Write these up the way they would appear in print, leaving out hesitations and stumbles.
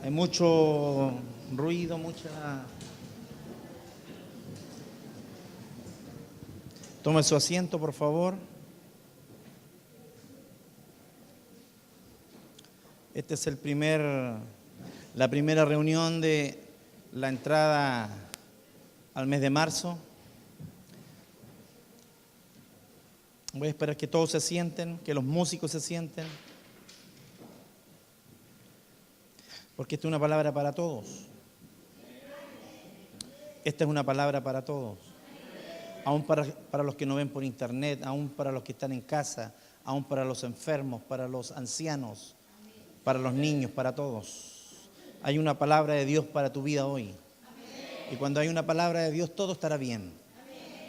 Hay mucho ruido, mucha... Tome su asiento, por favor. Esta es la primera reunión de la entrada al mes de marzo. Voy a esperar que todos se sienten, que los músicos se sienten, porque esta es una palabra para todos. Esta es una palabra para todos. Aún para los que no ven por internet, aún para los que están en casa, aún para los enfermos, para los ancianos, para los niños, para todos. Hay una palabra de Dios para tu vida hoy. Y cuando hay una palabra de Dios, todo estará bien.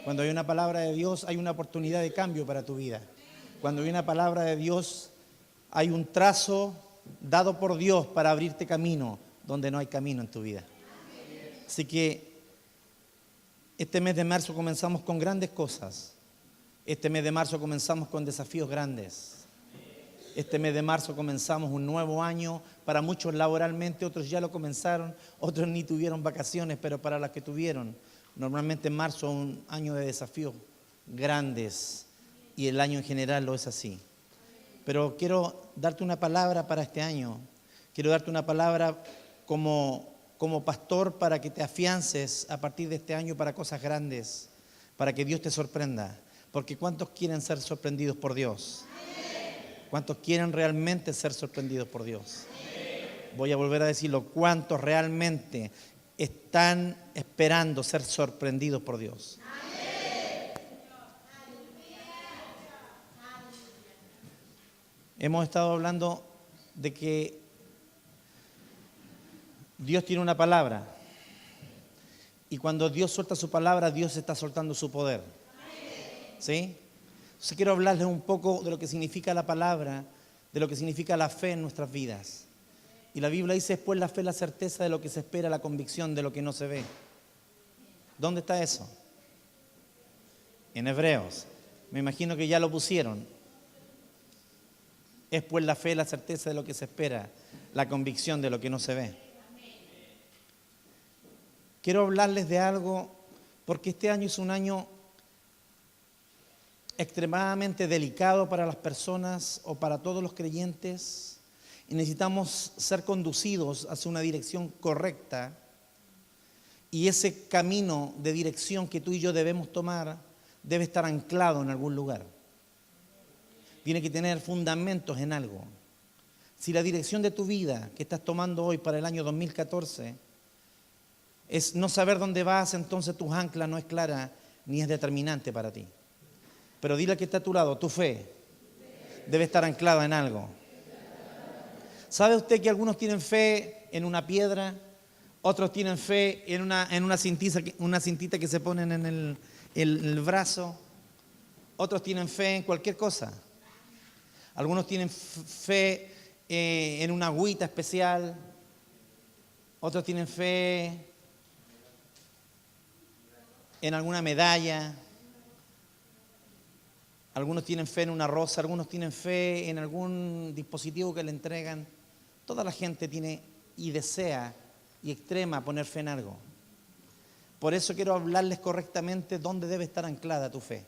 Cuando hay una palabra de Dios, hay una oportunidad de cambio para tu vida. Cuando hay una palabra de Dios, hay un trazo dado por Dios para abrirte camino donde no hay camino en tu vida. Así que este mes de marzo comenzamos con grandes cosas. Este mes de marzo comenzamos con desafíos grandes. Este mes de marzo comenzamos un nuevo año, para muchos laboralmente, otros ya lo comenzaron, otros ni tuvieron vacaciones, pero para los que tuvieron, normalmente en marzo es un año de desafíos grandes y el año en general lo es así. Pero quiero darte una palabra para este año, quiero darte una palabra como pastor para que te afiances a partir de este año para cosas grandes, para que Dios te sorprenda, porque ¿cuántos quieren ser sorprendidos por Dios? ¿Cuántos quieren realmente ser sorprendidos por Dios? Voy a volver a decirlo. ¿Cuántos realmente están esperando ser sorprendidos por Dios? Hemos estado hablando de que Dios tiene una palabra. Y cuando Dios suelta su palabra, Dios está soltando su poder. ¿Sí? Entonces quiero hablarles un poco de lo que significa la palabra, de lo que significa la fe en nuestras vidas. Y la Biblia dice, después la fe es la certeza de lo que se espera, la convicción de lo que no se ve. ¿Dónde está eso? En Hebreos. Me imagino que ya lo pusieron. Es pues la fe, la certeza de lo que se espera, la convicción de lo que no se ve. Quiero hablarles de algo, porque este año es un año extremadamente delicado para las personas o para todos los creyentes, y necesitamos ser conducidos hacia una dirección correcta, y ese camino de dirección que tú y yo debemos tomar debe estar anclado en algún lugar. Tiene que tener fundamentos en algo. Si la dirección de tu vida que estás tomando hoy para el año 2014 es no saber dónde vas, entonces tu ancla no es clara ni es determinante para ti. Pero dile al que está a tu lado, tu fe debe estar anclada en algo. ¿Sabe usted que algunos tienen fe en una piedra? Otros tienen fe en una cintita que se ponen en el brazo. Otros tienen fe en cualquier cosa. Algunos tienen fe en una agüita especial. Otros tienen fe en alguna medalla. Algunos tienen fe en una rosa, algunos tienen fe en algún dispositivo que le entregan. Toda la gente tiene y desea y extrema poner fe en algo. Por eso quiero hablarles correctamente dónde debe estar anclada tu fe.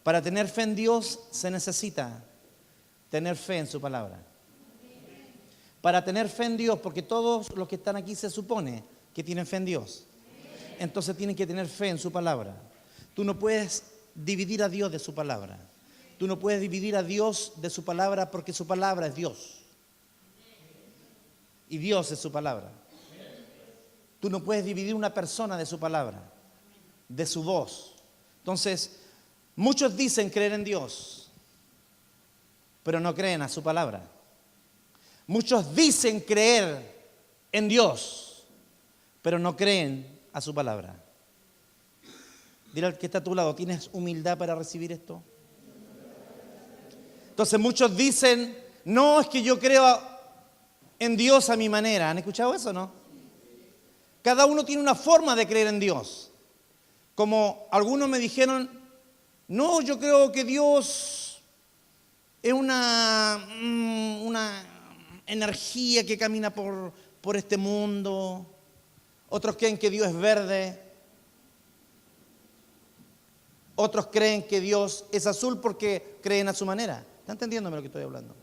Para tener fe en Dios se necesita tener fe en su palabra. Para tener fe en Dios, porque todos los que están aquí se supone que tienen fe en Dios. Entonces tienen que tener fe en su palabra. Tú no puedes dividir a Dios de su palabra. Tú no puedes dividir a Dios de su palabra porque su palabra es Dios. Y Dios es su palabra. Tú no puedes dividir una persona de su palabra, de su voz. Entonces, muchos dicen creer en Dios, pero no creen a su palabra. Muchos dicen creer en Dios, pero no creen a su palabra. Dile al que está a tu lado, ¿tienes humildad para recibir esto? Entonces muchos dicen, no, es que yo creo en Dios a mi manera. ¿Han escuchado eso o no? Cada uno tiene una forma de creer en Dios. Como algunos me dijeron, no, yo creo que Dios es una energía que camina por este mundo. Otros creen que Dios es verde. Otros creen que Dios es azul porque creen a su manera. ¿Está entendiéndome lo que estoy hablando?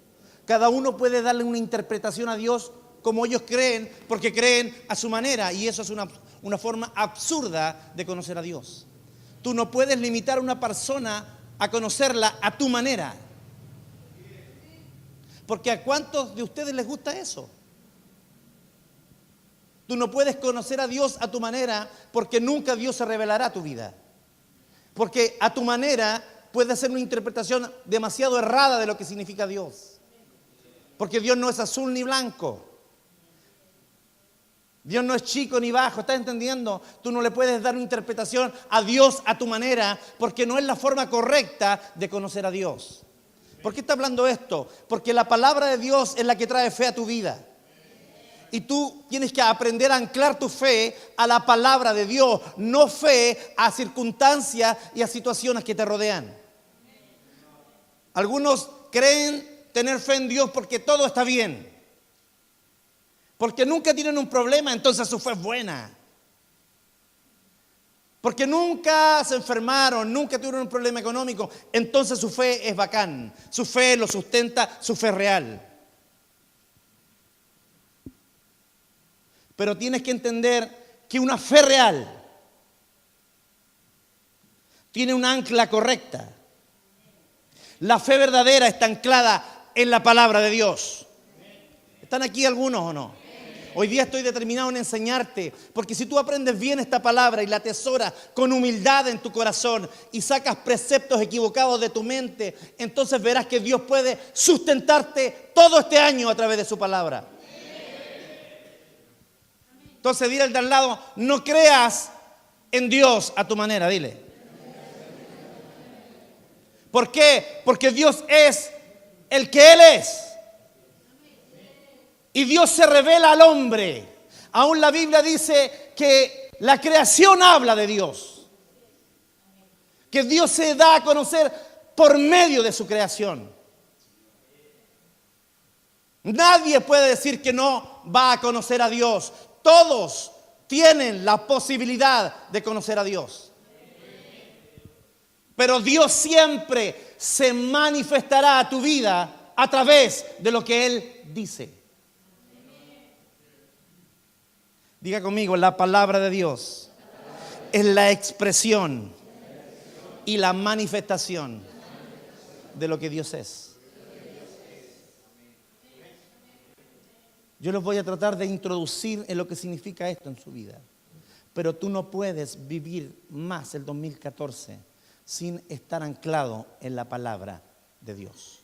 Cada uno puede darle una interpretación a Dios como ellos creen, porque creen a su manera. Y eso es una forma absurda de conocer a Dios. Tú no puedes limitar a una persona a conocerla a tu manera. Porque ¿a cuántos de ustedes les gusta eso? Tú no puedes conocer a Dios a tu manera, porque nunca Dios se revelará a tu vida. Porque a tu manera puede ser una interpretación demasiado errada de lo que significa Dios. Porque Dios no es azul ni blanco. Dios no es chico ni bajo, ¿estás entendiendo? Tú no le puedes dar una interpretación a Dios a tu manera, porque no es la forma correcta de conocer a Dios. ¿Por qué está hablando esto? Porque la palabra de Dios es la que trae fe a tu vida. Y tú tienes que aprender a anclar tu fe a la palabra de Dios, no fe a circunstancias y a situaciones que te rodean. Algunos creen tener fe en Dios porque todo está bien. Porque nunca tienen un problema, entonces su fe es buena. Porque nunca se enfermaron, nunca tuvieron un problema económico, entonces su fe es bacán. Su fe lo sustenta, su fe es real. Pero tienes que entender que una fe real tiene un ancla correcta. La fe verdadera está anclada en la palabra de Dios. ¿Están aquí algunos o no? Hoy día estoy determinado en enseñarte, porque si tú aprendes bien esta palabra y la atesoras con humildad en tu corazón y sacas preceptos equivocados de tu mente, entonces verás que Dios puede sustentarte todo este año a través de su palabra. Entonces dile al de al lado, no creas en Dios a tu manera, dile. ¿Por qué? Porque Dios es el que Él es. Y Dios se revela al hombre. Aún la Biblia dice que la creación habla de Dios. Que Dios se da a conocer por medio de su creación. Nadie puede decir que no va a conocer a Dios. Todos tienen la posibilidad de conocer a Dios. Pero Dios siempre se manifestará a tu vida a través de lo que Él dice. Diga conmigo, la palabra de Dios es la expresión y la manifestación de lo que Dios es. Yo los voy a tratar de introducir en lo que significa esto en su vida. Pero tú no puedes vivir más el 2014 sin estar anclado en la palabra de Dios.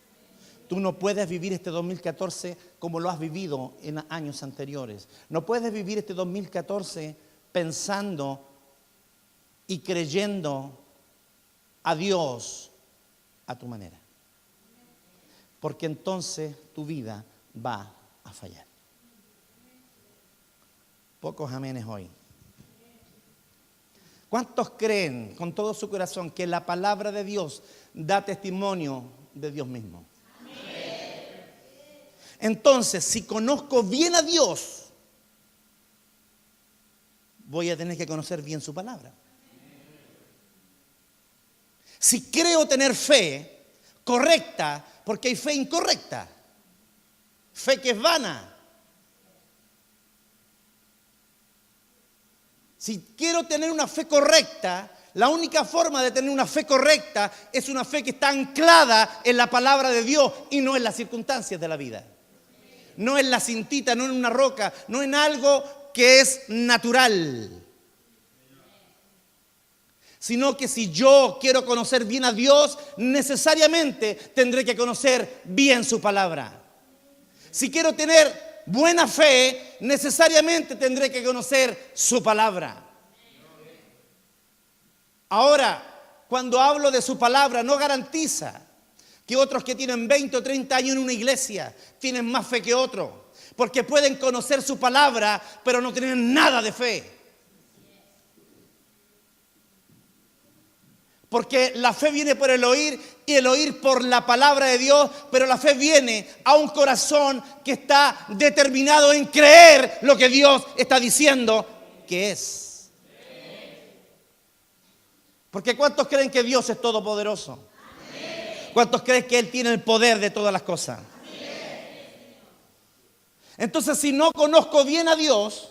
Tú no puedes vivir este 2014 como lo has vivido en años anteriores. No puedes vivir este 2014 pensando y creyendo a Dios a tu manera. Porque entonces tu vida va a fallar. Pocos amenes hoy. ¿Cuántos creen con todo su corazón que la palabra de Dios da testimonio de Dios mismo? Entonces, si conozco bien a Dios, voy a tener que conocer bien su palabra. Si creo tener fe correcta, porque hay fe incorrecta, fe que es vana. Si quiero tener una fe correcta, la única forma de tener una fe correcta es una fe que está anclada en la palabra de Dios y no en las circunstancias de la vida. No en la cintita, no en una roca, no en algo que es natural. Sino que si yo quiero conocer bien a Dios, necesariamente tendré que conocer bien su palabra. Si quiero tener buena fe, necesariamente tendré que conocer su palabra. Ahora, cuando hablo de su palabra, no garantiza que otros que tienen 20 o 30 años en una iglesia tienen más fe que otros, porque pueden conocer su palabra, pero no tienen nada de fe. Porque la fe viene por el oír y el oír por la palabra de Dios, pero la fe viene a un corazón que está determinado en creer lo que Dios está diciendo que es. Porque ¿cuántos creen que Dios es todopoderoso? ¿Cuántos creen que Él tiene el poder de todas las cosas? Entonces, si no conozco bien a Dios,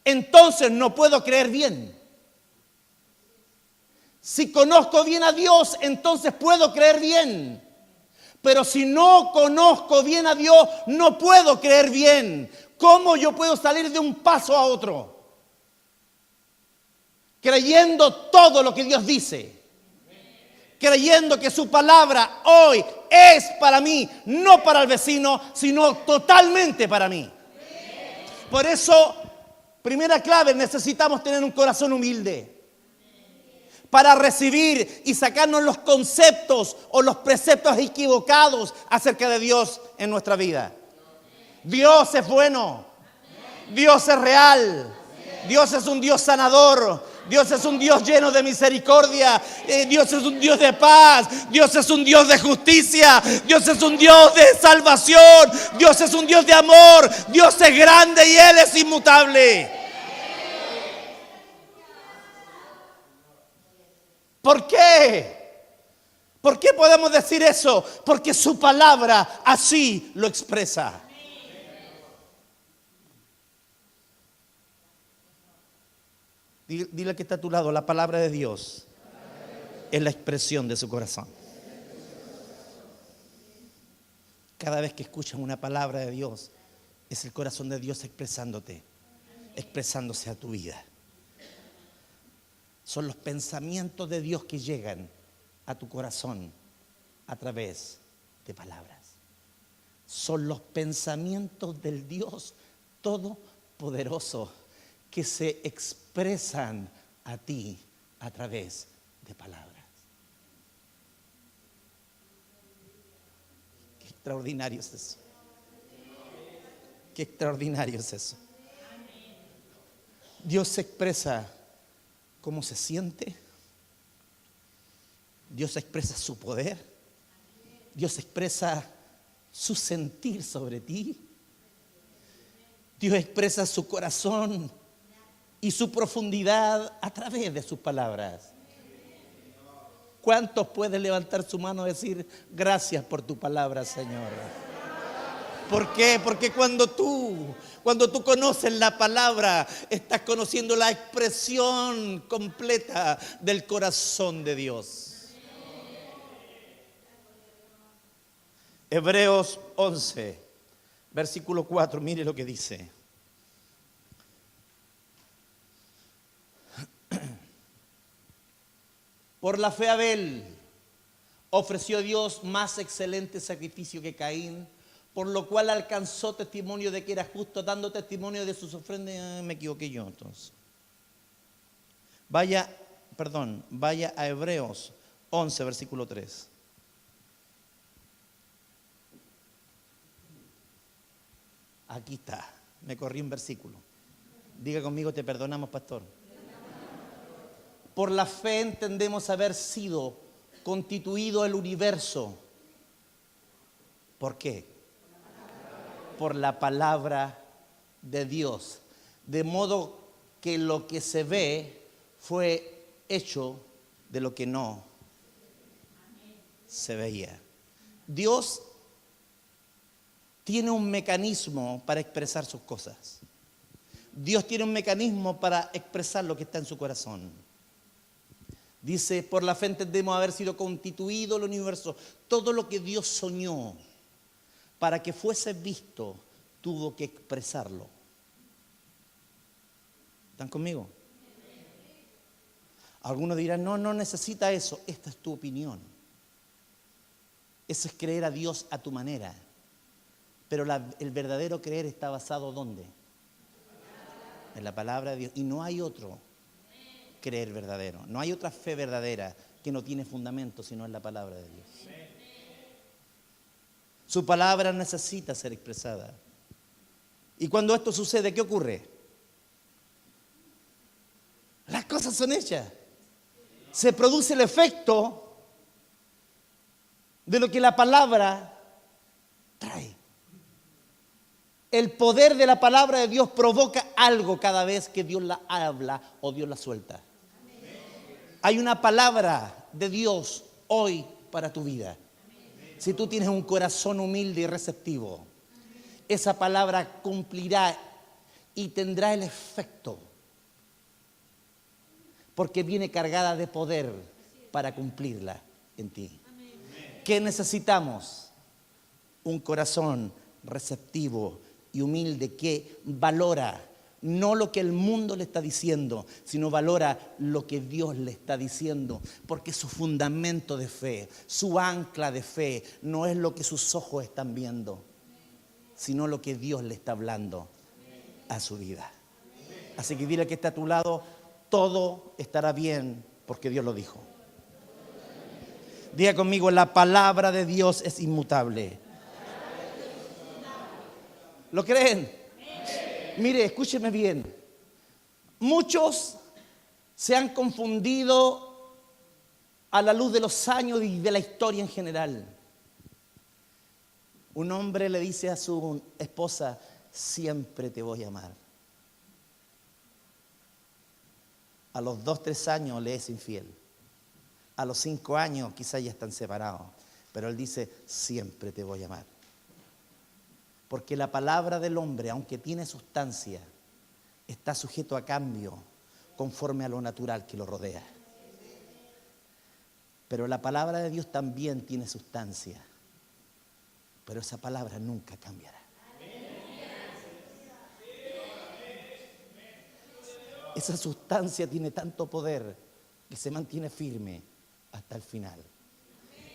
entonces no puedo creer bien. Si conozco bien a Dios, entonces puedo creer bien. Pero si no conozco bien a Dios, no puedo creer bien. ¿Cómo yo puedo salir de un paso a otro? Creyendo todo lo que Dios dice. Creyendo que su palabra hoy es para mí, no para el vecino, sino totalmente para mí. Por eso, primera clave, necesitamos tener un corazón humilde para recibir y sacarnos los conceptos o los preceptos equivocados acerca de Dios en nuestra vida. Dios es bueno, Dios es real, Dios es un Dios sanador, Dios es un Dios lleno de misericordia, Dios es un Dios de paz, Dios es un Dios de justicia, Dios es un Dios de salvación, Dios es un Dios de amor, Dios es grande y Él es inmutable. ¿Por qué? ¿Por qué podemos decir eso? Porque su palabra así lo expresa. Dile que está a tu lado, la palabra de Dios es la expresión de su corazón. Cada vez que escuchas una palabra de Dios, es el corazón de Dios expresándote, expresándose a tu vida. Son los pensamientos de Dios que llegan a tu corazón a través de palabras. Son los pensamientos del Dios Todopoderoso que se expresan a ti a través de palabras. Qué extraordinario es eso. Qué extraordinario es eso. Dios se expresa cómo se siente. Dios expresa su poder. Dios expresa su sentir sobre ti. Dios expresa su corazón y su profundidad a través de sus palabras. ¿Cuántos pueden levantar su mano y decir gracias por tu palabra, Señor? ¿Por qué? Porque cuando tú conoces la palabra, estás conociendo la expresión completa del corazón de Dios. Hebreos 11, versículo 4, mire lo que dice. Por la fe Abel ofreció a Dios más excelente sacrificio que Caín, por lo cual alcanzó testimonio de que era justo, dando testimonio de sus ofrendas. Me equivoqué yo entonces. Vaya a Hebreos 11, versículo 3. Aquí está, me corrí un versículo. Diga conmigo, te perdonamos, pastor. Por la fe entendemos haber sido constituido el universo. ¿Por qué? Por la palabra de Dios. De modo que lo que se ve fue hecho de lo que no se veía. Dios tiene un mecanismo para expresar sus cosas. Dios tiene un mecanismo para expresar lo que está en su corazón. Dice, por la fe entendemos haber sido constituido el universo. Todo lo que Dios soñó para que fuese visto, tuvo que expresarlo. ¿Están conmigo? Algunos dirán, no necesita eso. Esta es tu opinión. Eso es creer a Dios a tu manera. Pero el verdadero creer está basado ¿dónde? En la palabra de Dios. Y no hay otro creer verdadero. No hay otra fe verdadera que no tiene fundamento sino en la palabra de Dios. Su palabra necesita ser expresada. Y cuando esto sucede, ¿qué ocurre? Las cosas son hechas. Se produce el efecto de lo que la palabra trae. El poder de la palabra de Dios provoca algo cada vez que Dios la habla o Dios la suelta. Hay una palabra de Dios hoy para tu vida. Si tú tienes un corazón humilde y receptivo, esa palabra cumplirá y tendrá el efecto, porque viene cargada de poder para cumplirla en ti. ¿Qué necesitamos? Un corazón receptivo y humilde que valora no lo que el mundo le está diciendo, sino valora lo que Dios le está diciendo, porque su fundamento de fe, su ancla de fe, no es lo que sus ojos están viendo, sino lo que Dios le está hablando a su vida. Así que dile que está a tu lado, todo estará bien porque Dios lo dijo. Diga conmigo, la palabra de Dios es inmutable. ¿Lo creen? Mire, escúcheme bien. Muchos se han confundido a la luz de los años y de la historia en general. Un hombre le dice a su esposa, siempre te voy a amar. A los 2, 3 años le es infiel. A los 5 años quizás ya están separados. Pero él dice, siempre te voy a amar. Porque la palabra del hombre, aunque tiene sustancia, está sujeto a cambio conforme a lo natural que lo rodea. Pero la palabra de Dios también tiene sustancia. Pero esa palabra nunca cambiará. Esa sustancia tiene tanto poder que se mantiene firme hasta el final.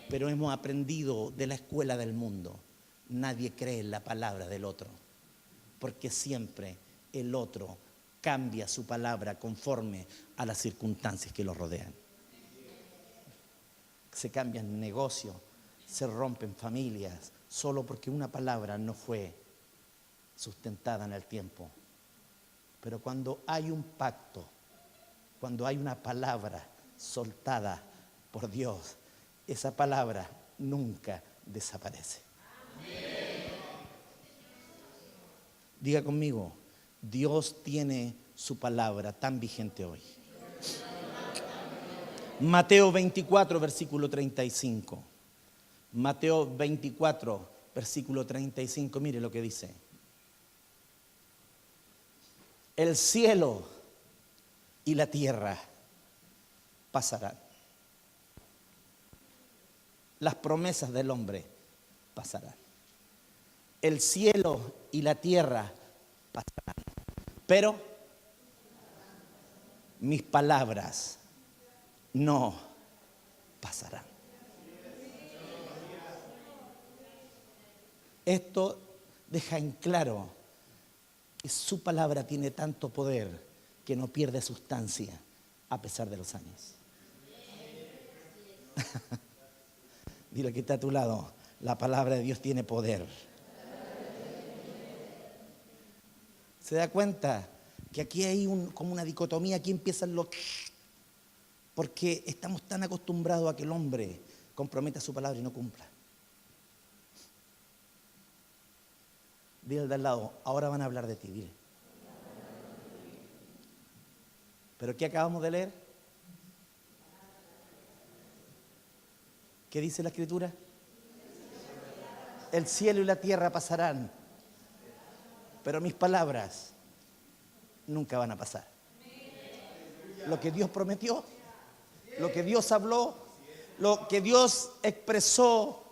Pero hemos aprendido de la escuela del mundo. Nadie cree en la palabra del otro, porque siempre el otro cambia su palabra conforme a las circunstancias que lo rodean. Se cambian negocios, se rompen familias, solo porque una palabra no fue sustentada en el tiempo. Pero cuando hay un pacto, cuando hay una palabra soltada por Dios, esa palabra nunca desaparece. Diga conmigo, Dios tiene su palabra tan vigente hoy. Mateo 24, versículo 35. Mateo 24, versículo 35, mire lo que dice. El cielo y la tierra pasarán. Las promesas del hombre pasarán. El cielo y la tierra pasarán. Pero mis palabras no pasarán. Esto deja en claro que su palabra tiene tanto poder que no pierde sustancia a pesar de los años. Dile que está a tu lado, la palabra de Dios tiene poder. ¿Se da cuenta que aquí hay como una dicotomía? Aquí empiezan los... Porque estamos tan acostumbrados a que el hombre comprometa su palabra y no cumpla. Dile al de al lado, ahora van a hablar de ti, dile. ¿Pero qué acabamos de leer? ¿Qué dice la Escritura? El cielo y la tierra pasarán, pero mis palabras nunca van a pasar. Lo que Dios prometió, lo que Dios habló, lo que Dios expresó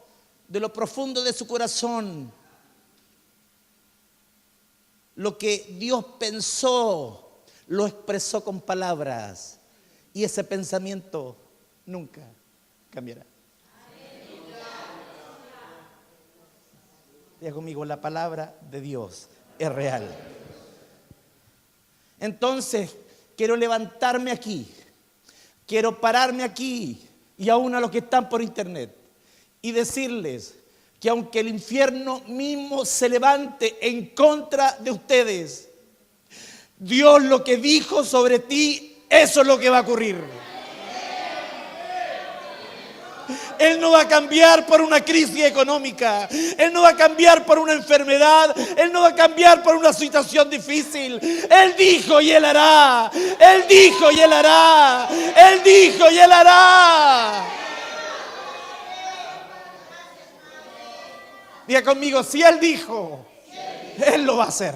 de lo profundo de su corazón, lo que Dios pensó, lo expresó con palabras. Y ese pensamiento nunca cambiará. Diga conmigo, la palabra de Dios es real. Entonces, quiero levantarme aquí, quiero pararme aquí y aún a los que están por internet y decirles que aunque el infierno mismo se levante en contra de ustedes, Dios lo que dijo sobre ti, eso es lo que va a ocurrir. Él no va a cambiar por una crisis económica. Él no va a cambiar por una enfermedad. Él no va a cambiar por una situación difícil. Él dijo y Él hará. Él dijo y Él hará. Él dijo y Él hará. Diga conmigo, si Él dijo, Él lo va a hacer.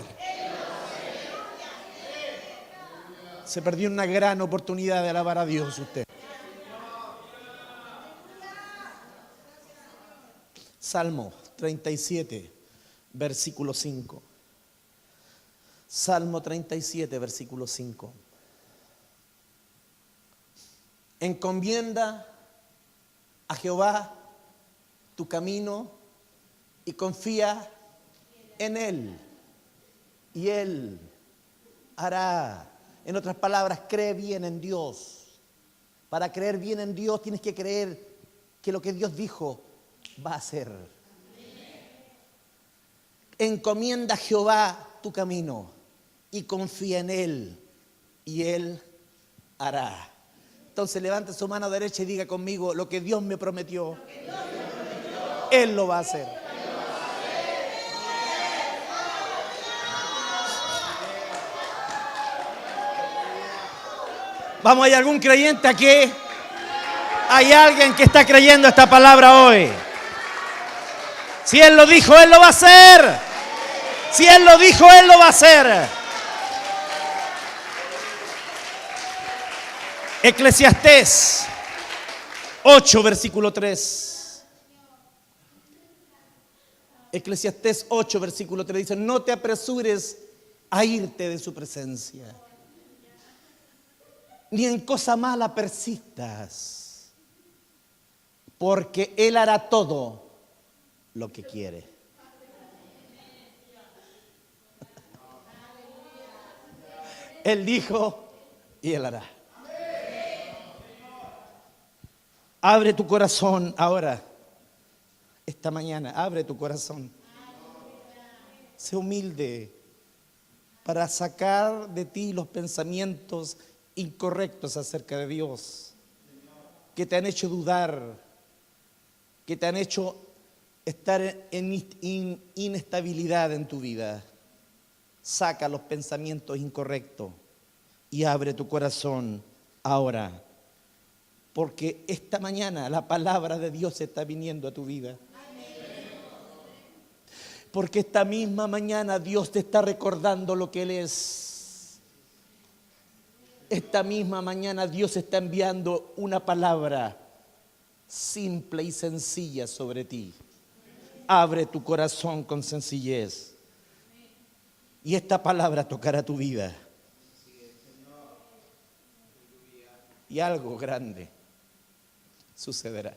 Se perdió una gran oportunidad de alabar a Dios usted. Salmo 37, versículo 5. Salmo 37, versículo 5. Encomienda a Jehová tu camino y confía en Él, y Él hará. En otras palabras, cree bien en Dios. Para creer bien en Dios tienes que creer que lo que Dios dijo va a hacer. Encomienda a Jehová tu camino y confía en Él, y Él hará. Entonces levante su mano derecha y diga conmigo, lo que Dios me prometió, Él lo va a hacer. Vamos, ¿hay algún creyente aquí? ¿Hay alguien que está creyendo esta palabra hoy? Si Él lo dijo, Él lo va a hacer. Si Él lo dijo, Él lo va a hacer. Eclesiastés 8, versículo 3. Eclesiastés 8, versículo 3 dice, no te apresures a irte de su presencia, ni en cosa mala persistas, porque Él hará todo lo que quiere. Él dijo y Él hará. Abre tu corazón ahora, esta mañana, abre tu corazón. Sé humilde para sacar de ti los pensamientos incorrectos acerca de Dios, que te han hecho dudar, que te han hecho estar en inestabilidad en tu vida. Saca los pensamientos incorrectos y abre tu corazón ahora, porque esta mañana la palabra de Dios está viniendo a tu vida. Porque esta misma mañana Dios te está recordando lo que Él es. Esta misma mañana Dios está enviando una palabra simple y sencilla sobre ti. Abre tu corazón con sencillez y esta palabra tocará tu vida. Y algo grande sucederá.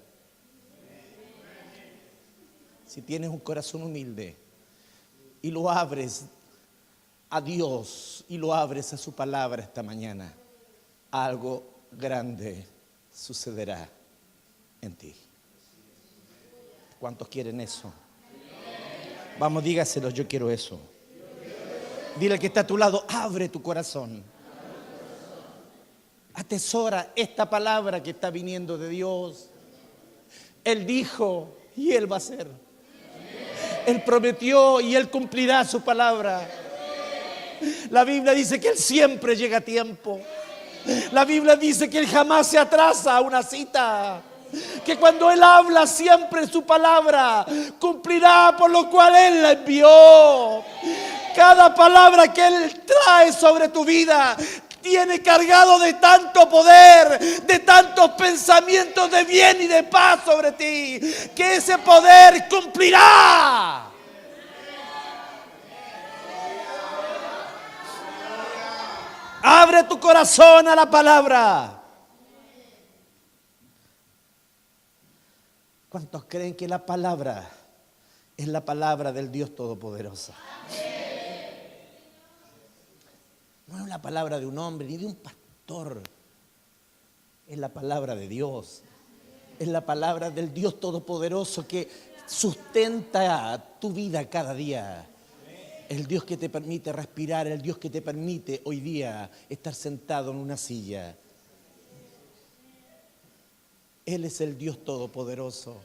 Si tienes un corazón humilde y lo abres a Dios y lo abres a su palabra esta mañana, algo grande sucederá en ti. ¿Cuántos quieren eso? Vamos, dígaselo, yo quiero eso. Dile al que está a tu lado, abre tu corazón. Atesora esta palabra que está viniendo de Dios. Él dijo y Él va a hacer. Él prometió y Él cumplirá su palabra. La Biblia dice que Él siempre llega a tiempo. La Biblia dice que Él jamás se atrasa a una cita. Que cuando Él habla siempre su palabra cumplirá, por lo cual Él la envió. Cada palabra que Él trae sobre tu vida tiene cargado de tanto poder, de tantos pensamientos de bien y de paz sobre ti, que ese poder cumplirá. Abre tu corazón a la palabra. ¿Cuántos creen que la palabra es la palabra del Dios Todopoderoso? No es la palabra de un hombre ni de un pastor. Es la palabra de Dios. Es la palabra del Dios Todopoderoso que sustenta tu vida cada día. El Dios que te permite respirar, el Dios que te permite hoy día estar sentado en una silla. Él es el Dios todopoderoso.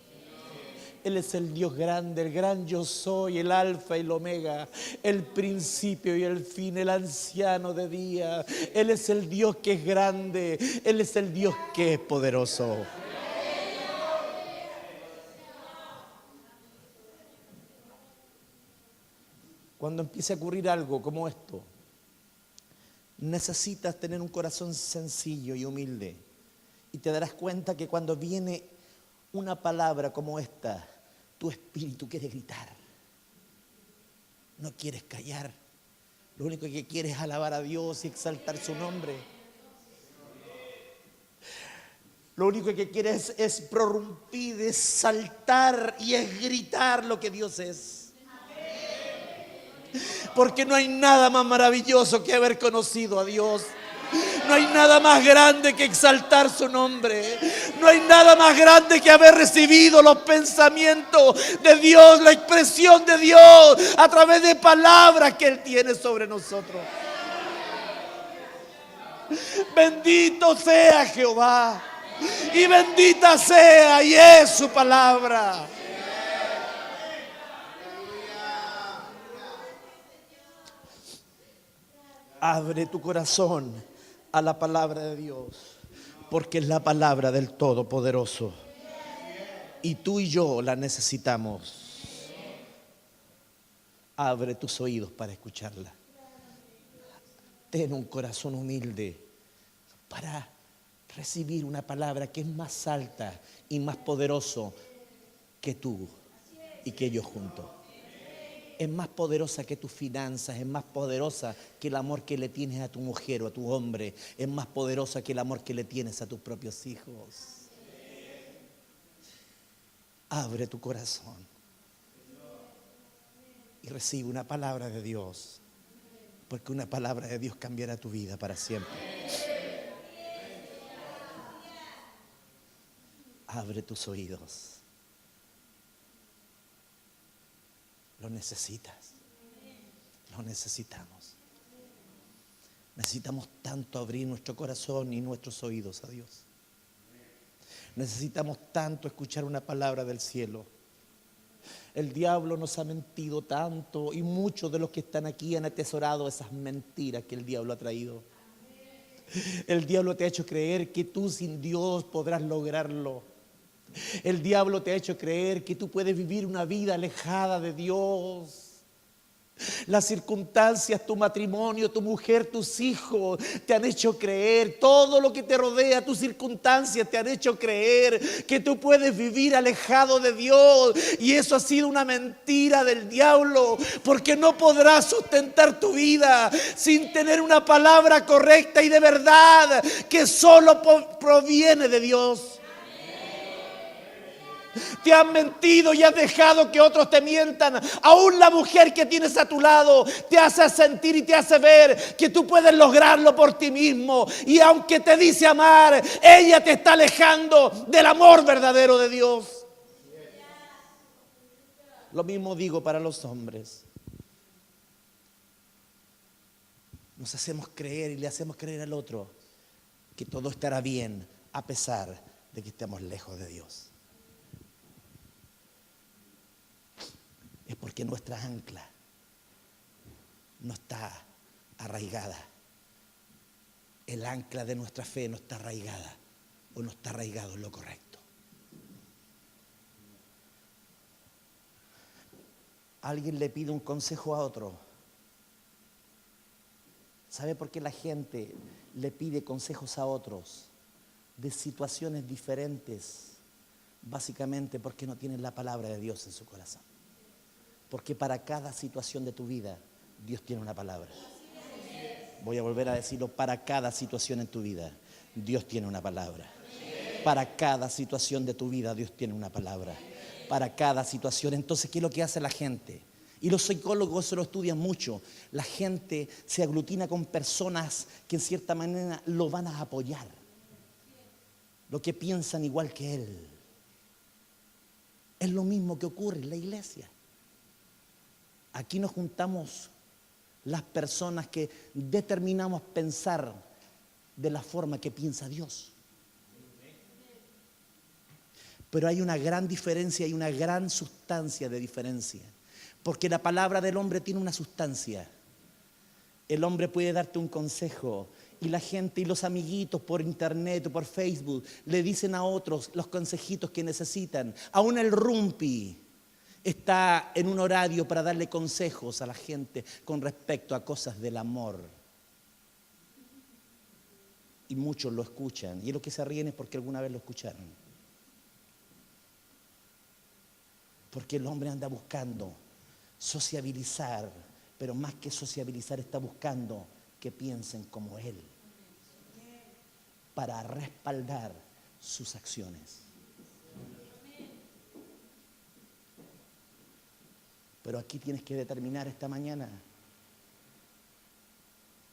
Él es el Dios grande, el gran yo soy, el alfa y el omega, el principio y el fin, el anciano de día. Él es el Dios que es grande, Él es el Dios que es poderoso. Cuando empiece a ocurrir algo como esto, necesitas tener un corazón sencillo y humilde. Y te darás cuenta que cuando viene una palabra como esta, tu espíritu quiere gritar. No quieres callar. Lo único que quieres es alabar a Dios y exaltar su nombre. Lo único que quieres es prorrumpir, es saltar y es gritar lo que Dios es. Porque no hay nada más maravilloso que haber conocido a Dios. No hay nada más grande que exaltar su nombre. No hay nada más grande que haber recibido los pensamientos de Dios, la expresión de Dios a través de palabras que Él tiene sobre nosotros. Bendito sea Jehová y bendita sea y es su palabra. Abre tu corazón a la palabra de Dios, porque es la palabra del Todopoderoso. Y tú y yo la necesitamos. Abre tus oídos para escucharla. Ten un corazón humilde para recibir una palabra que es más alta y más poderoso que tú y que yo juntos. Es más poderosa que tus finanzas, es más poderosa que el amor que le tienes a tu mujer o a tu hombre, es más poderosa que el amor que le tienes a tus propios hijos. Abre tu corazón y recibe una palabra de Dios, porque una palabra de Dios cambiará tu vida para siempre. Abre tus oídos. Lo necesitas. Lo necesitamos. Necesitamos tanto abrir nuestro corazón y nuestros oídos a Dios. Necesitamos tanto escuchar una palabra del cielo. El diablo nos ha mentido tanto y muchos de los que están aquí han atesorado esas mentiras que el diablo ha traído. El diablo te ha hecho creer que tú sin Dios podrás lograrlo. El diablo te ha hecho creer que tú puedes vivir una vida alejada de Dios. Las circunstancias, tu matrimonio, tu mujer, tus hijos te han hecho creer, todo lo que te rodea, tus circunstancias te han hecho creer que tú puedes vivir alejado de Dios. Y eso ha sido una mentira del diablo, porque no podrás sustentar tu vida sin tener una palabra correcta y de verdad que solo proviene de Dios. Te han mentido y has dejado que otros te mientan. Aún la mujer que tienes a tu lado te hace sentir y te hace ver que tú puedes lograrlo por ti mismo. Y aunque te dice amar, ella te está alejando del amor verdadero de Dios. Lo mismo digo para los hombres. Nos hacemos creer y le hacemos creer al otro que todo estará bien a pesar de que estemos lejos de Dios. Es porque nuestra ancla no está arraigada. El ancla de nuestra fe no está arraigada o no está arraigado en lo correcto. Alguien le pide un consejo a otro. ¿Sabe por qué la gente le pide consejos a otros de situaciones diferentes? Básicamente porque no tienen la palabra de Dios en su corazón. Porque para cada situación de tu vida, Dios tiene una palabra. Voy a volver a decirlo, para cada situación en tu vida, Dios tiene una palabra. Para cada situación de tu vida, Dios tiene una palabra. Para cada situación. Entonces, ¿qué es lo que hace la gente? Y los psicólogos se lo estudian mucho. La gente se aglutina con personas que en cierta manera lo van a apoyar. Lo que piensan igual que él. Es lo mismo que ocurre en la iglesia. Aquí nos juntamos las personas que determinamos pensar de la forma que piensa Dios. Pero hay una gran diferencia y una gran sustancia de diferencia. Porque la palabra del hombre tiene una sustancia. El hombre puede darte un consejo y la gente y los amiguitos por internet o por Facebook le dicen a otros los consejitos que necesitan. Aún el rumpi está en un horario para darle consejos a la gente con respecto a cosas del amor. Y muchos lo escuchan. Y los que se ríen es porque alguna vez lo escucharon. Porque el hombre anda buscando sociabilizar, pero más que sociabilizar está buscando que piensen como él para respaldar sus acciones. Pero aquí tienes que determinar esta mañana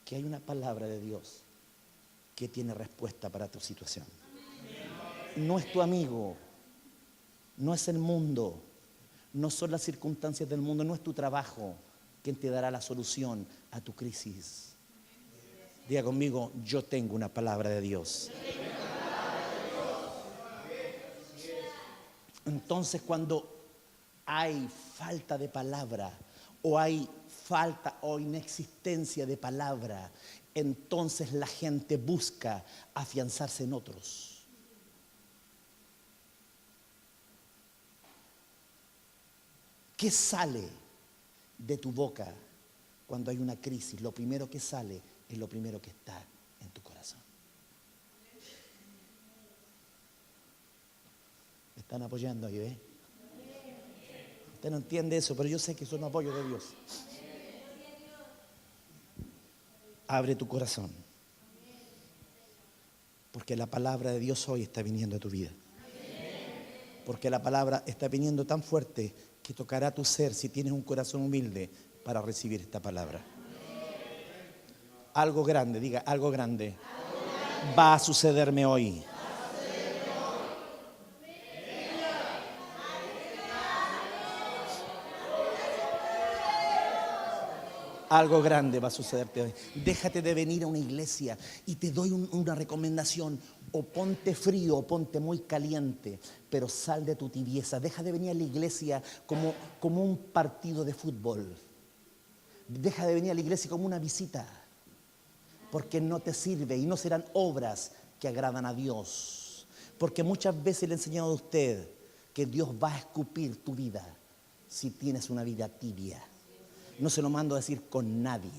que hay una palabra de Dios que tiene respuesta para tu situación. No es tu amigo, no es el mundo, no son las circunstancias del mundo, no es tu trabajo quien te dará la solución a tu crisis. Diga conmigo, yo tengo una palabra de Dios. Entonces, cuando hay falta de palabra o hay falta o inexistencia de palabra, entonces la gente busca afianzarse en otros. ¿Qué sale de tu boca cuando hay una crisis? Lo primero que sale es lo primero que está en tu corazón. ¿Me están apoyando ahí, eh? Usted no entiende eso, pero yo sé que son apoyos de Dios. Abre tu corazón, porque la palabra de Dios hoy está viniendo a tu vida. Porque la palabra está viniendo tan fuerte que tocará tu ser si tienes un corazón humilde para recibir esta palabra. Algo grande, diga, algo grande va a sucederme hoy. Algo grande va a sucederte hoy. Déjate de venir a una iglesia y te doy una recomendación. O ponte frío o ponte muy caliente, pero sal de tu tibieza. Deja de venir a la iglesia como un partido de fútbol. Deja de venir a la iglesia como una visita, porque no te sirve y no serán obras que agradan a Dios. Porque muchas veces le he enseñado a usted que Dios va a escupir tu vida si tienes una vida tibia. No se lo mando a decir con nadie.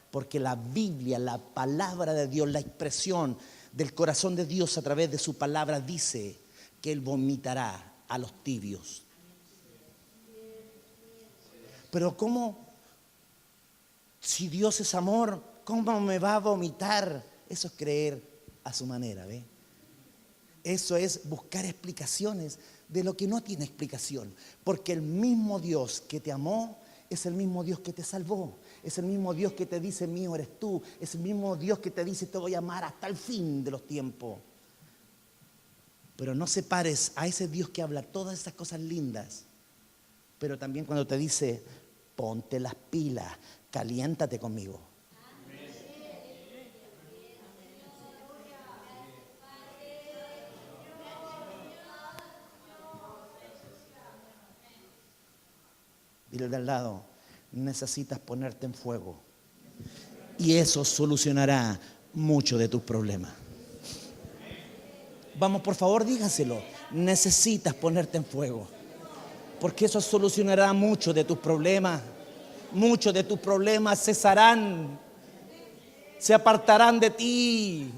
Porque la Biblia, la palabra de Dios, la expresión del corazón de Dios a través de su palabra dice que Él vomitará a los tibios. Pero ¿cómo? Si Dios es amor, ¿cómo me va a vomitar? Eso es creer a su manera, ¿ve? Eso es buscar explicaciones de lo que no tiene explicación. Porque el mismo Dios que te amó es el mismo Dios que te salvó. Es el mismo Dios que te dice, mío eres tú. Es el mismo Dios que te dice, te voy a amar hasta el fin de los tiempos. Pero no separes a ese Dios que habla todas esas cosas lindas. Pero también cuando te dice, ponte las pilas, caliéntate conmigo. Dile de al lado, necesitas ponerte en fuego. Y eso solucionará mucho de tus problemas. Vamos, por favor, dígaselo. Necesitas ponerte en fuego. Porque eso solucionará mucho de tus problemas. Muchos de tus problemas cesarán. Se apartarán de ti.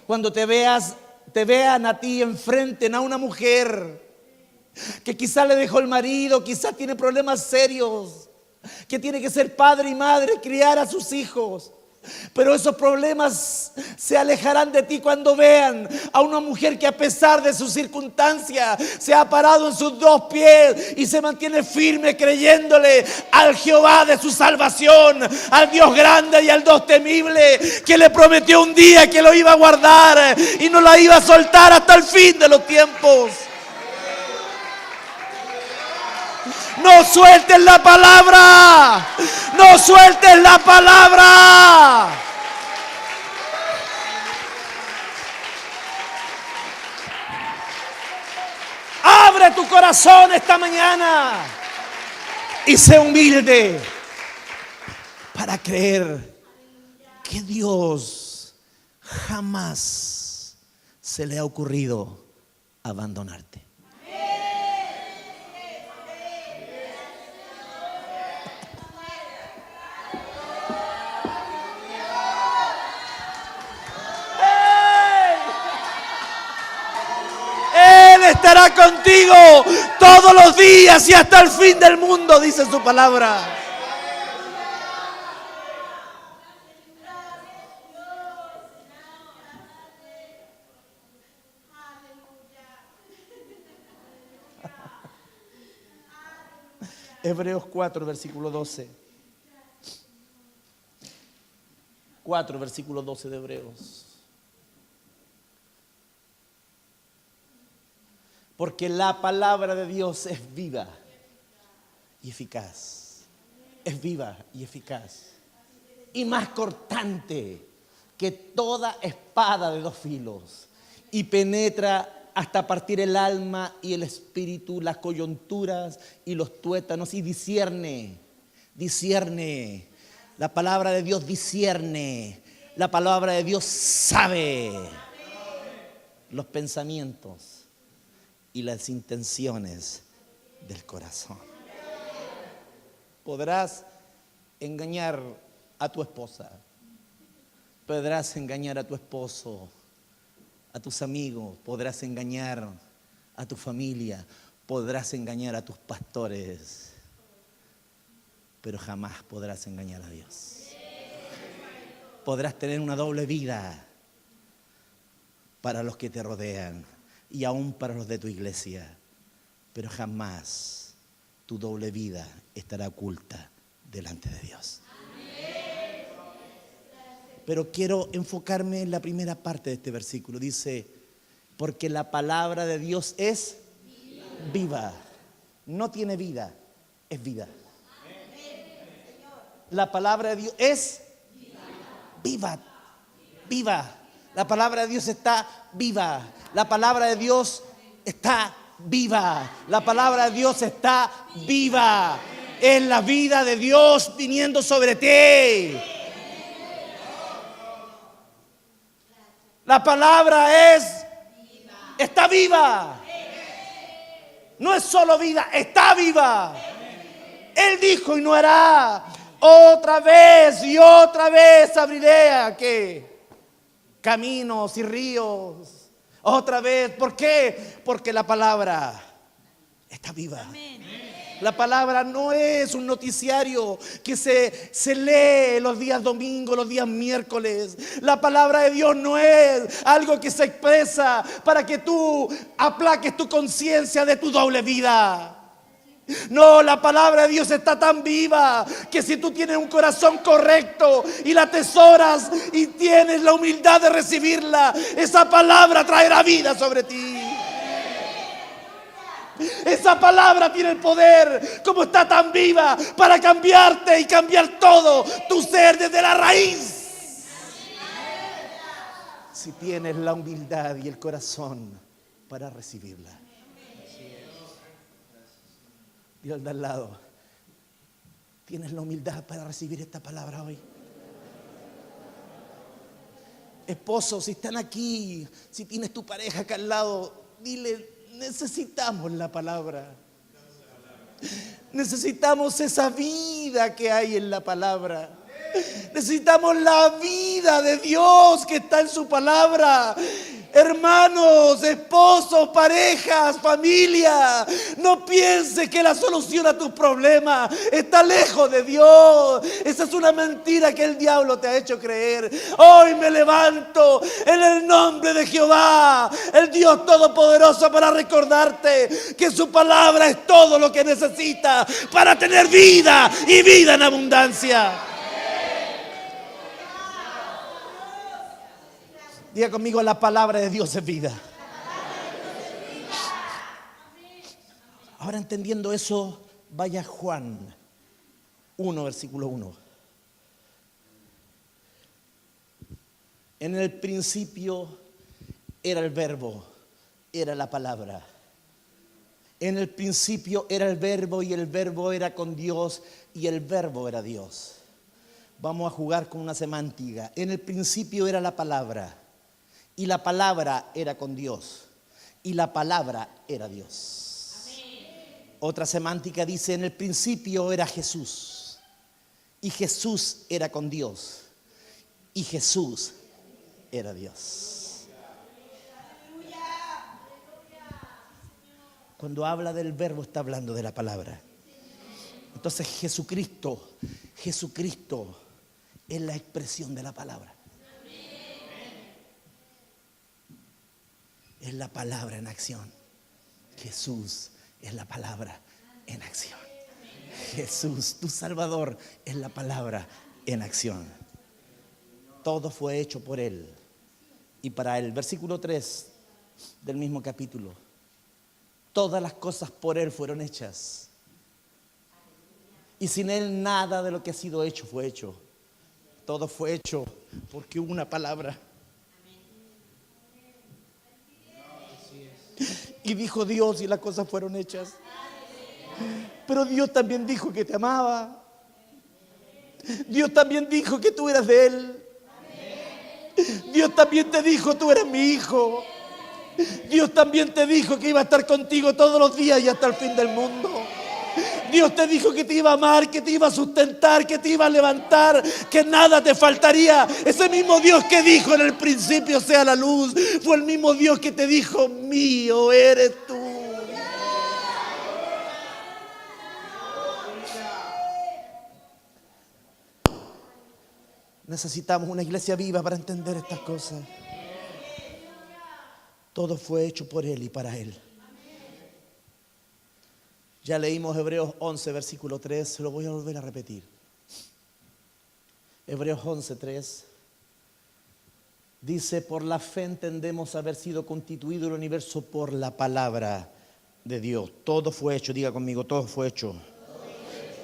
Cuando te vean a ti enfrente a una mujer que quizá le dejó el marido, quizá tiene problemas serios, que tiene que ser padre y madre, criar a sus hijos. Pero esos problemas se alejarán de ti cuando vean a una mujer que a pesar de sus circunstancias se ha parado en sus dos pies y se mantiene firme creyéndole al Jehová de su salvación, al Dios grande y al Dios temible, que le prometió un día que lo iba a guardar y no la iba a soltar hasta el fin de los tiempos. No sueltes la palabra. No sueltes la palabra. corazón esta mañana y sé humilde para creer que Dios jamás se le ha ocurrido abandonarte. Él estará contigo todos los días y hasta el fin del mundo, dice su palabra. Hebreos 4, versículo 12. 4, versículo 12 de Hebreos. Porque la palabra de Dios es viva y eficaz. Es viva y eficaz. Y más cortante que toda espada de dos filos. Y penetra hasta partir el alma y el espíritu, las coyunturas y los tuétanos. Y discierne. La palabra de Dios discierne. La palabra de Dios sabe los pensamientos y las intenciones del corazón. Podrás engañar a tu esposa, podrás engañar a tu esposo, a tus amigos, podrás engañar a tu familia, podrás engañar a tus pastores, pero jamás podrás engañar a Dios. Podrás tener una doble vida para los que te rodean y aún para los de tu iglesia, pero jamás tu doble vida estará oculta delante de Dios. Pero quiero enfocarme en la primera parte de este versículo. Dice, porque la palabra de Dios es viva. No tiene vida, es vida. La palabra de Dios es viva. Viva. La palabra de Dios está viva. La palabra de Dios está viva. La palabra de Dios está viva. Es la vida de Dios viniendo sobre ti. La palabra está viva. No es solo vida, está viva. Él dijo y no hará. Otra vez y otra vez abriré ¿qué? Caminos y ríos. Otra vez. ¿Por qué? Porque la palabra está viva. Amén. La palabra no es un noticiario que se lee los días domingos, los días miércoles. La palabra de Dios no es algo que se expresa para que tú aplaques tu conciencia de tu doble vida. No, la palabra de Dios está tan viva que si tú tienes un corazón correcto y la atesoras y tienes la humildad de recibirla, esa palabra traerá vida sobre ti. Esa palabra tiene el poder, como está tan viva, para cambiarte y cambiar todo tu ser desde la raíz. Si tienes la humildad y el corazón para recibirla. Dios de al lado, ¿tienes la humildad para recibir esta palabra hoy? Esposos, si están aquí, si tienes tu pareja acá al lado, dile, necesitamos la palabra. Necesitamos esa vida que hay en la palabra. Necesitamos la vida de Dios que está en su palabra. Hermanos, esposos, parejas, familia, no pienses que la solución a tus problemas está lejos de Dios. Esa es una mentira que el diablo te ha hecho creer. Hoy me levanto en el nombre de Jehová, el Dios Todopoderoso, para recordarte que su palabra es todo lo que necesitas para tener vida y vida en abundancia. Diga conmigo, la palabra de Dios es vida. Ahora, entendiendo eso, vaya a Juan 1, versículo 1. En el principio era el verbo, era la palabra. En el principio era el verbo y el verbo era con Dios y el verbo era Dios. Vamos a jugar con una semántica. En el principio era la palabra y la palabra era con Dios y la palabra era Dios. Otra semántica dice: en el principio era Jesús y Jesús era con Dios y Jesús era Dios. Cuando habla del verbo está hablando de la palabra. Entonces Jesucristo es la expresión de la palabra. Es la palabra en acción. Jesús es la palabra en acción. Jesús, tu Salvador, es la palabra en acción. Todo fue hecho por Él y para Él. Versículo 3 del mismo capítulo. Todas las cosas por Él fueron hechas. Y sin Él nada de lo que ha sido hecho fue hecho. Todo fue hecho porque hubo una palabra. Y dijo Dios y las cosas fueron hechas. Pero Dios también dijo que te amaba. Dios también dijo que tú eras de Él. Dios también te dijo: tú eres mi hijo. Dios también te dijo que iba a estar contigo todos los días y hasta el fin del mundo. Dios te dijo que te iba a amar, que te iba a sustentar, que te iba a levantar, que nada te faltaría. Ese mismo Dios que dijo en el principio sea la luz, fue el mismo Dios que te dijo: mío eres tú. Necesitamos una iglesia viva para entender estas cosas. Todo fue hecho por Él y para Él. Ya leímos Hebreos 11, versículo 3. Se lo voy a volver a repetir. Hebreos 11, 3. Dice: por la fe entendemos haber sido constituido el universo por la palabra de Dios. Todo fue hecho. Diga conmigo: todo fue hecho.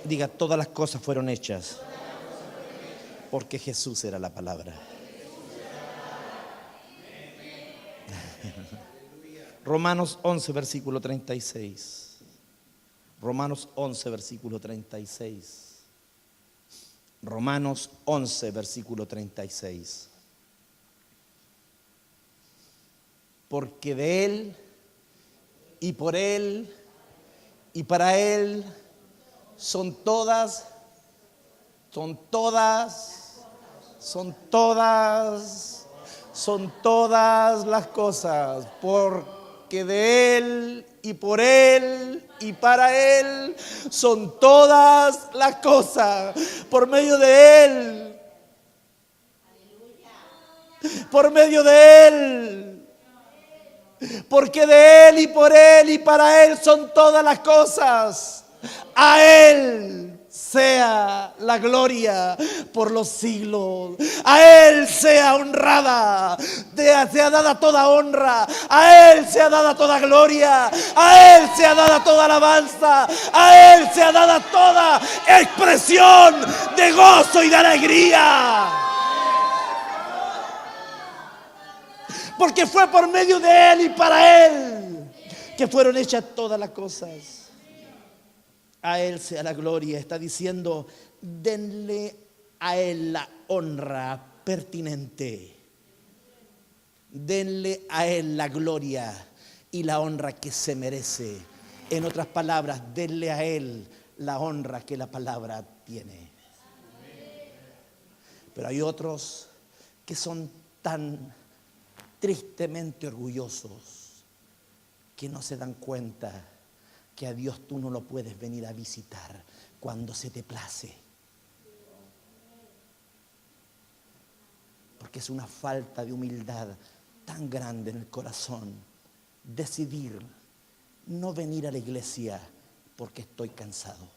Diga: todas las cosas fueron hechas. Porque Jesús era la palabra. Romanos 11, versículo 36. Romanos 11, versículo 36. Romanos 11, versículo 36. Porque de Él y por Él y para Él son todas las cosas. Porque de Él y por Él y para Él son todas las cosas. Por medio de Él. Por medio de Él. Porque de Él y por Él y para Él son todas las cosas. A Él sea la gloria por los siglos. A Él sea honrada. Sea dada toda honra. A Él sea dada toda gloria. A Él sea dada toda alabanza. A Él sea dada toda expresión de gozo y de alegría. Porque fue por medio de Él y para Él que fueron hechas todas las cosas. A Él sea la gloria. Está diciendo: denle a Él la honra pertinente. Denle a Él la gloria y la honra que se merece. En otras palabras, denle a Él la honra que la palabra tiene. Pero hay otros que son tan tristemente orgullosos que no se dan cuenta que a Dios tú no lo puedes venir a visitar cuando se te place. Porque es una falta de humildad tan grande en el corazón decidir no venir a la iglesia porque estoy cansado.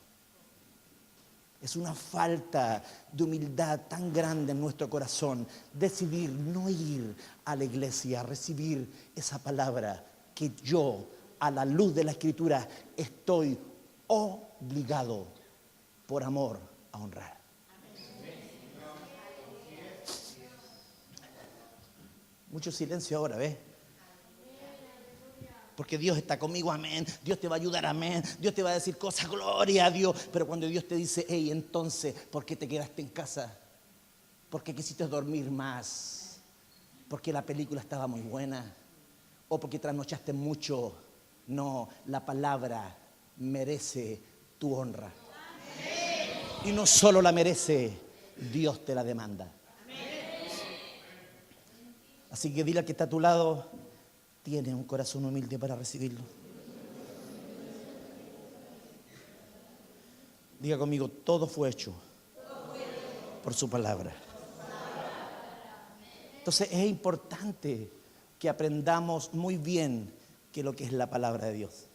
Es una falta de humildad tan grande en nuestro corazón decidir no ir a la iglesia a recibir esa palabra que yo, a la luz de la Escritura, estoy obligado por amor a honrar. Mucho silencio ahora, ¿ves? porque Dios está conmigo, amén. Dios te va a ayudar, amén. Dios te va a decir cosas, gloria a Dios. Pero cuando Dios te dice, hey, entonces, ¿por qué te quedaste en casa? ¿Por qué quisiste dormir más? ¿Porque la película estaba muy buena? ¿O porque trasnochaste mucho? No, la palabra merece tu honra. Y no solo la merece, Dios te la demanda. Así que dile al que está a tu lado, tienes un corazón humilde para recibirlo. Diga conmigo, todo fue hecho por su palabra. Entonces es importante que aprendamos muy bien qué es lo que es la palabra de Dios.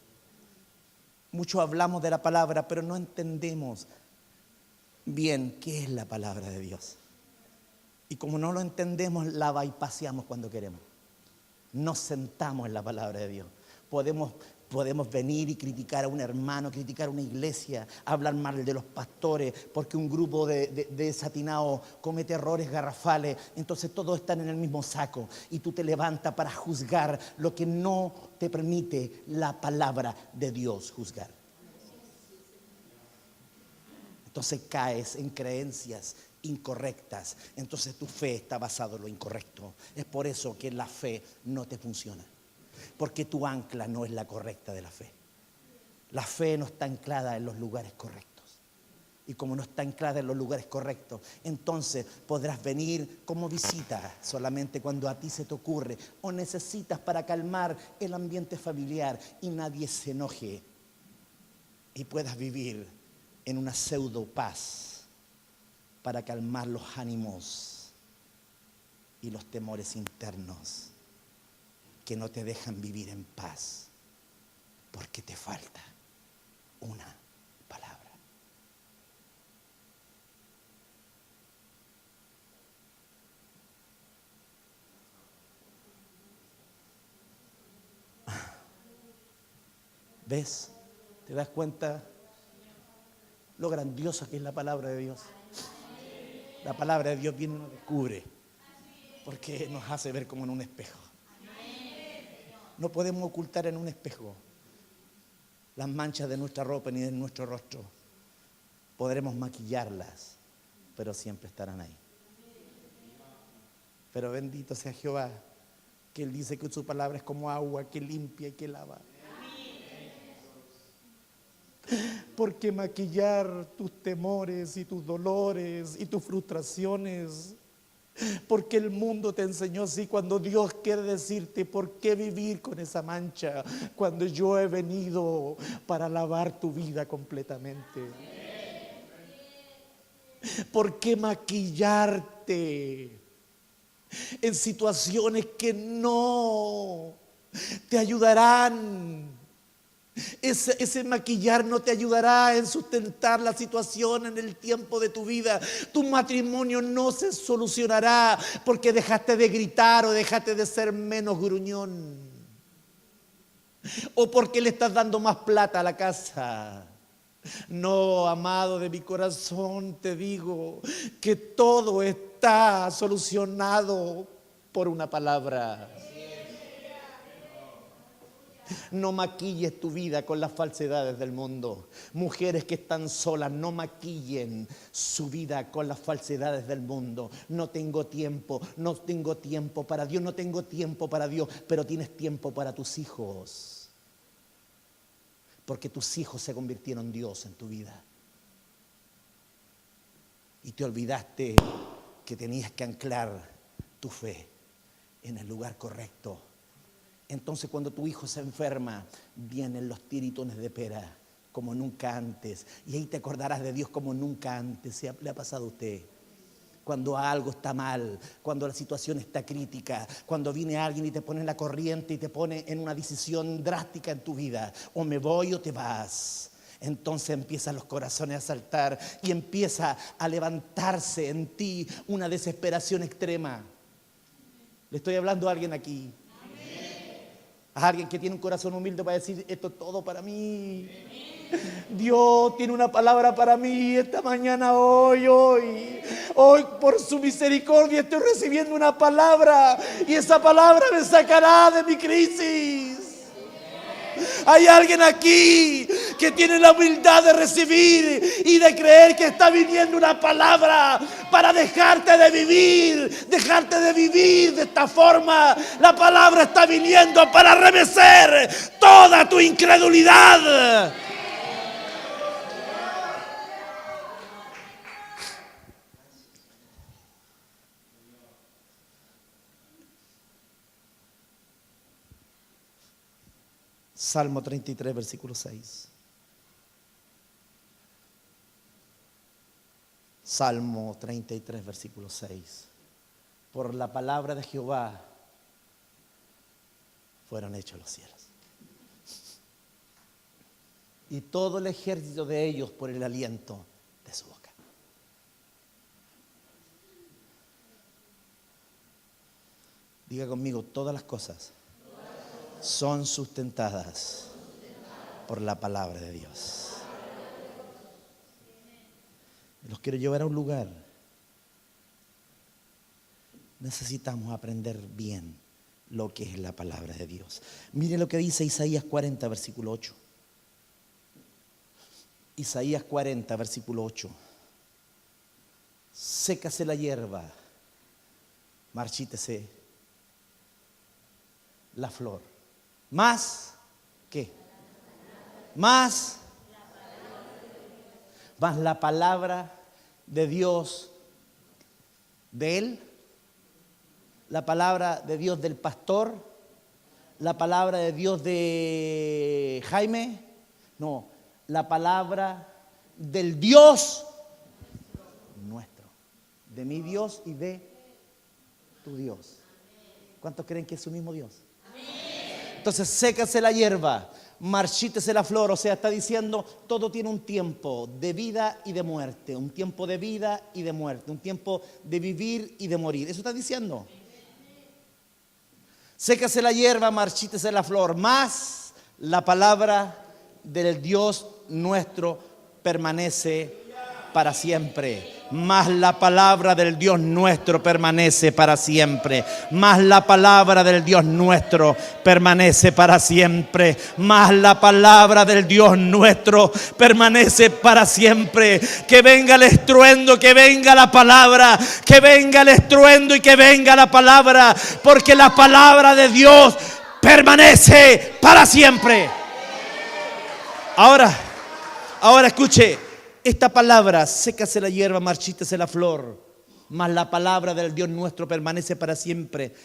Muchos hablamos de la palabra, pero no entendemos bien qué es la palabra de Dios. Y como no lo entendemos, la bypaseamos cuando queremos. Nos sentamos en la palabra de Dios. Podemos venir y criticar a un hermano, criticar a una iglesia, hablar mal de los pastores, porque un grupo de desatinados comete errores garrafales. Entonces todos están en el mismo saco y tú te levantas para juzgar lo que no te permite la palabra de Dios juzgar. Entonces caes en creencias incorrectas. Entonces tu fe está basada en lo incorrecto. Es por eso que la fe no te funciona. Porque tu ancla no es la correcta de la fe. La fe no está anclada en los lugares correctos. Y como no está anclada en los lugares correctos, entonces podrás venir como visita solamente cuando a ti se te ocurre o necesitas para calmar el ambiente familiar y nadie se enoje y puedas vivir en una pseudo paz para calmar los ánimos y los temores internos que no te dejan vivir en paz porque te falta una palabra. ¿Ves? ¿Te das cuenta lo grandiosa que es la palabra de Dios? La palabra de Dios viene y nos descubre porque nos hace ver como en un espejo. No podemos ocultar en un espejo las manchas de nuestra ropa ni de nuestro rostro. Podremos maquillarlas, pero siempre estarán ahí. Pero bendito sea Jehová, que Él dice que su palabra es como agua que limpia y que lava. ¿Por qué maquillar tus temores y tus dolores y tus frustraciones? Porque el mundo te enseñó así cuando Dios quiere decirte por qué vivir con esa mancha cuando yo he venido para lavar tu vida completamente. ¿Por qué maquillarte en situaciones que no te ayudarán? Ese maquillar no te ayudará en sustentar la situación en el tiempo de tu vida. Tu matrimonio no se solucionará porque dejaste de gritar o dejaste de ser menos gruñón. O porque le estás dando más plata a la casa. No, amado de mi corazón, te digo que todo está solucionado por una palabra. No maquilles tu vida con las falsedades del mundo. Mujeres que están solas, no maquillen su vida con las falsedades del mundo. No tengo tiempo para Dios, no tengo tiempo para Dios, pero tienes tiempo para tus hijos. Porque tus hijos se convirtieron en Dios en tu vida. Y te olvidaste que tenías que anclar tu fe en el lugar correcto. Entonces cuando tu hijo se enferma, vienen los tiritones de pera como nunca antes. Y ahí te acordarás de Dios como nunca antes. ¿Le ha pasado a usted? Cuando algo está mal, cuando la situación está crítica, cuando viene alguien y te pone en la corriente y te pone en una decisión drástica en tu vida. O me voy o te vas. Entonces empiezan los corazones a saltar y empieza a levantarse en ti una desesperación extrema. Le estoy hablando a alguien aquí. A alguien que tiene un corazón humilde para decir, esto es todo para mí. Dios tiene una palabra para mí esta mañana, hoy por su misericordia estoy recibiendo una palabra y esa palabra me sacará de mi crisis. Hay alguien aquí que tiene la humildad de recibir y de creer que está viniendo una palabra para dejarte de vivir de esta forma. La palabra está viniendo para remecer toda tu incredulidad. Salmo 33, versículo 6. Salmo 33, versículo 6. Por la palabra de Jehová fueron hechos los cielos, y todo el ejército de ellos por el aliento de su boca. Diga conmigo, todas las cosas son sustentadas por la palabra de Dios. Los quiero llevar a un lugar. Necesitamos aprender bien lo que es la palabra de Dios. Mire lo que dice Isaías 40, versículo 8. Isaías 40, versículo 8. Sécase la hierba, marchítese la flor. Más, ¿qué? Más la palabra de Dios de él, la palabra de Dios del pastor, la palabra de Dios de Jaime, no, la palabra del Dios nuestro, de mi Dios y de tu Dios. ¿Cuántos creen que es su mismo Dios? Entonces, sécase la hierba, marchítese la flor. O sea, está diciendo, todo tiene un tiempo de vida y de muerte. Un tiempo de vida y de muerte. Un tiempo de vivir y de morir. Eso está diciendo. Sécase la hierba, marchítese la flor. Mas la palabra del Dios nuestro permanece para siempre. Mas la palabra del Dios nuestro permanece para siempre. Mas la palabra del Dios nuestro permanece para siempre. Mas la palabra del Dios nuestro permanece para siempre. Que venga el estruendo, que venga la palabra, que venga el estruendo y que venga la palabra, porque la palabra de Dios permanece para siempre. Ahora escuche. Esta palabra, sécase la hierba, marchítese la flor, mas la palabra del Dios nuestro permanece para siempre,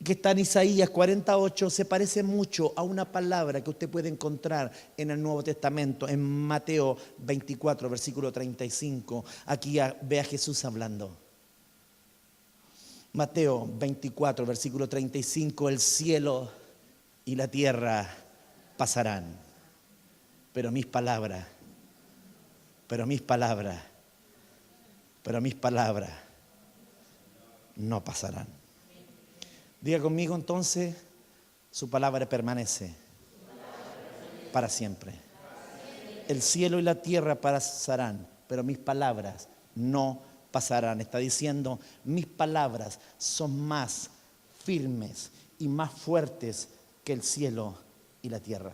que está en Isaías 48, se parece mucho a una palabra que usted puede encontrar en el Nuevo Testamento, en Mateo 24, versículo 35. Aquí ve a Jesús hablando. Mateo 24, versículo 35, el cielo y la tierra pasarán, pero mis palabras no pasarán. Diga conmigo entonces, su palabra permanece para siempre. El cielo y la tierra pasarán, pero mis palabras no pasarán. Está diciendo, mis palabras son más firmes y más fuertes que el cielo y la tierra.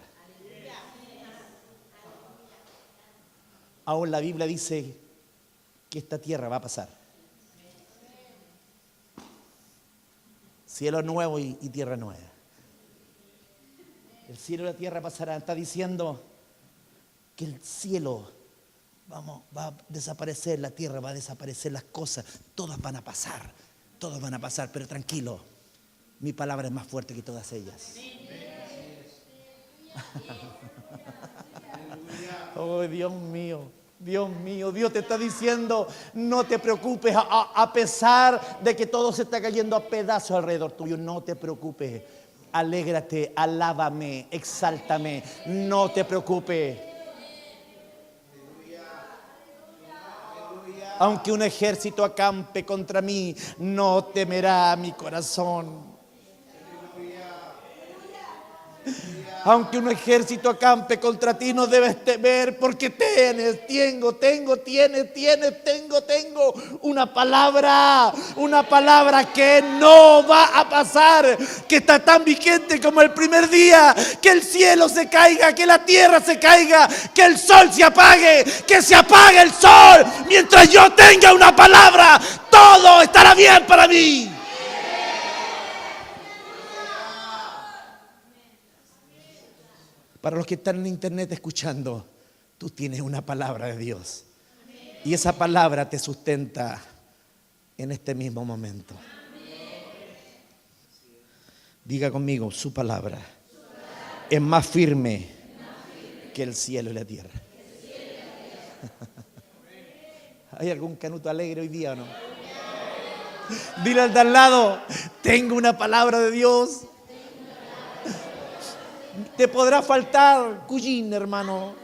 Aún la Biblia dice que esta tierra va a pasar. Cielo nuevo y tierra nueva. El cielo y la tierra pasarán. Está diciendo que el cielo va a desaparecer, la tierra va a desaparecer, las cosas, todas van a pasar, pero tranquilo, mi palabra es más fuerte que todas ellas. Oh, Dios mío, Dios te está diciendo, no te preocupes, a pesar de que todo se está cayendo a pedazos alrededor tuyo, no te preocupes, alégrate, alábame, exáltame, no te preocupes. Aunque un ejército acampe contra mí, no temerá mi corazón. Aunque un ejército acampe contra ti, no debes temer, porque tengo una palabra que no va a pasar, que está tan vigente como el primer día. Que el cielo se caiga, que la tierra se caiga, que el sol se apague, que se apague el sol. Mientras yo tenga una palabra, todo estará bien para mí. Para los que están en internet escuchando, tú tienes una palabra de Dios. Y esa palabra te sustenta en este mismo momento. Diga conmigo, su palabra es más firme que el cielo y la tierra. ¿Hay algún canuto alegre hoy día o no? Dile al de al lado, tengo una palabra de Dios. Te podrá faltar cuyín, hermano.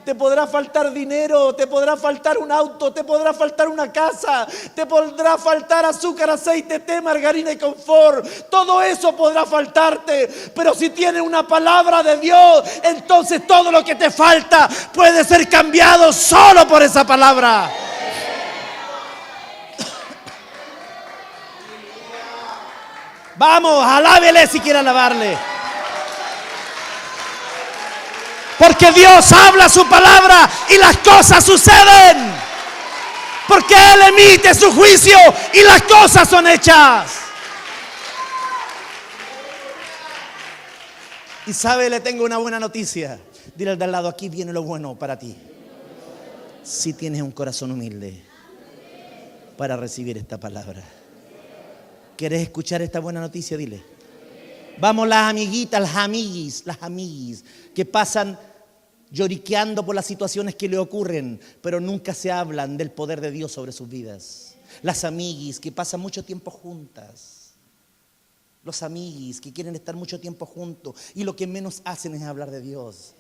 Te podrá faltar dinero, te podrá faltar un auto, te podrá faltar una casa, te podrá faltar azúcar, aceite, té, margarina y confort. Todo eso podrá faltarte, pero si tienes una palabra de Dios, entonces todo lo que te falta puede ser cambiado solo por esa palabra. Vamos, alábele si quiere alabarle. Porque Dios habla su palabra y las cosas suceden. Porque Él emite su juicio y las cosas son hechas. Y sabe, le tengo una buena noticia. Dile al de al lado, aquí viene lo bueno para ti. Si tienes un corazón humilde para recibir esta palabra. ¿Quieres escuchar esta buena noticia? Dile. Vamos, las amiguitas, las amiguis que pasan lloriqueando por las situaciones que le ocurren, pero nunca se hablan del poder de Dios sobre sus vidas. Las amiguis que pasan mucho tiempo juntas. Los amiguis que quieren estar mucho tiempo juntos y lo que menos hacen es hablar de Dios.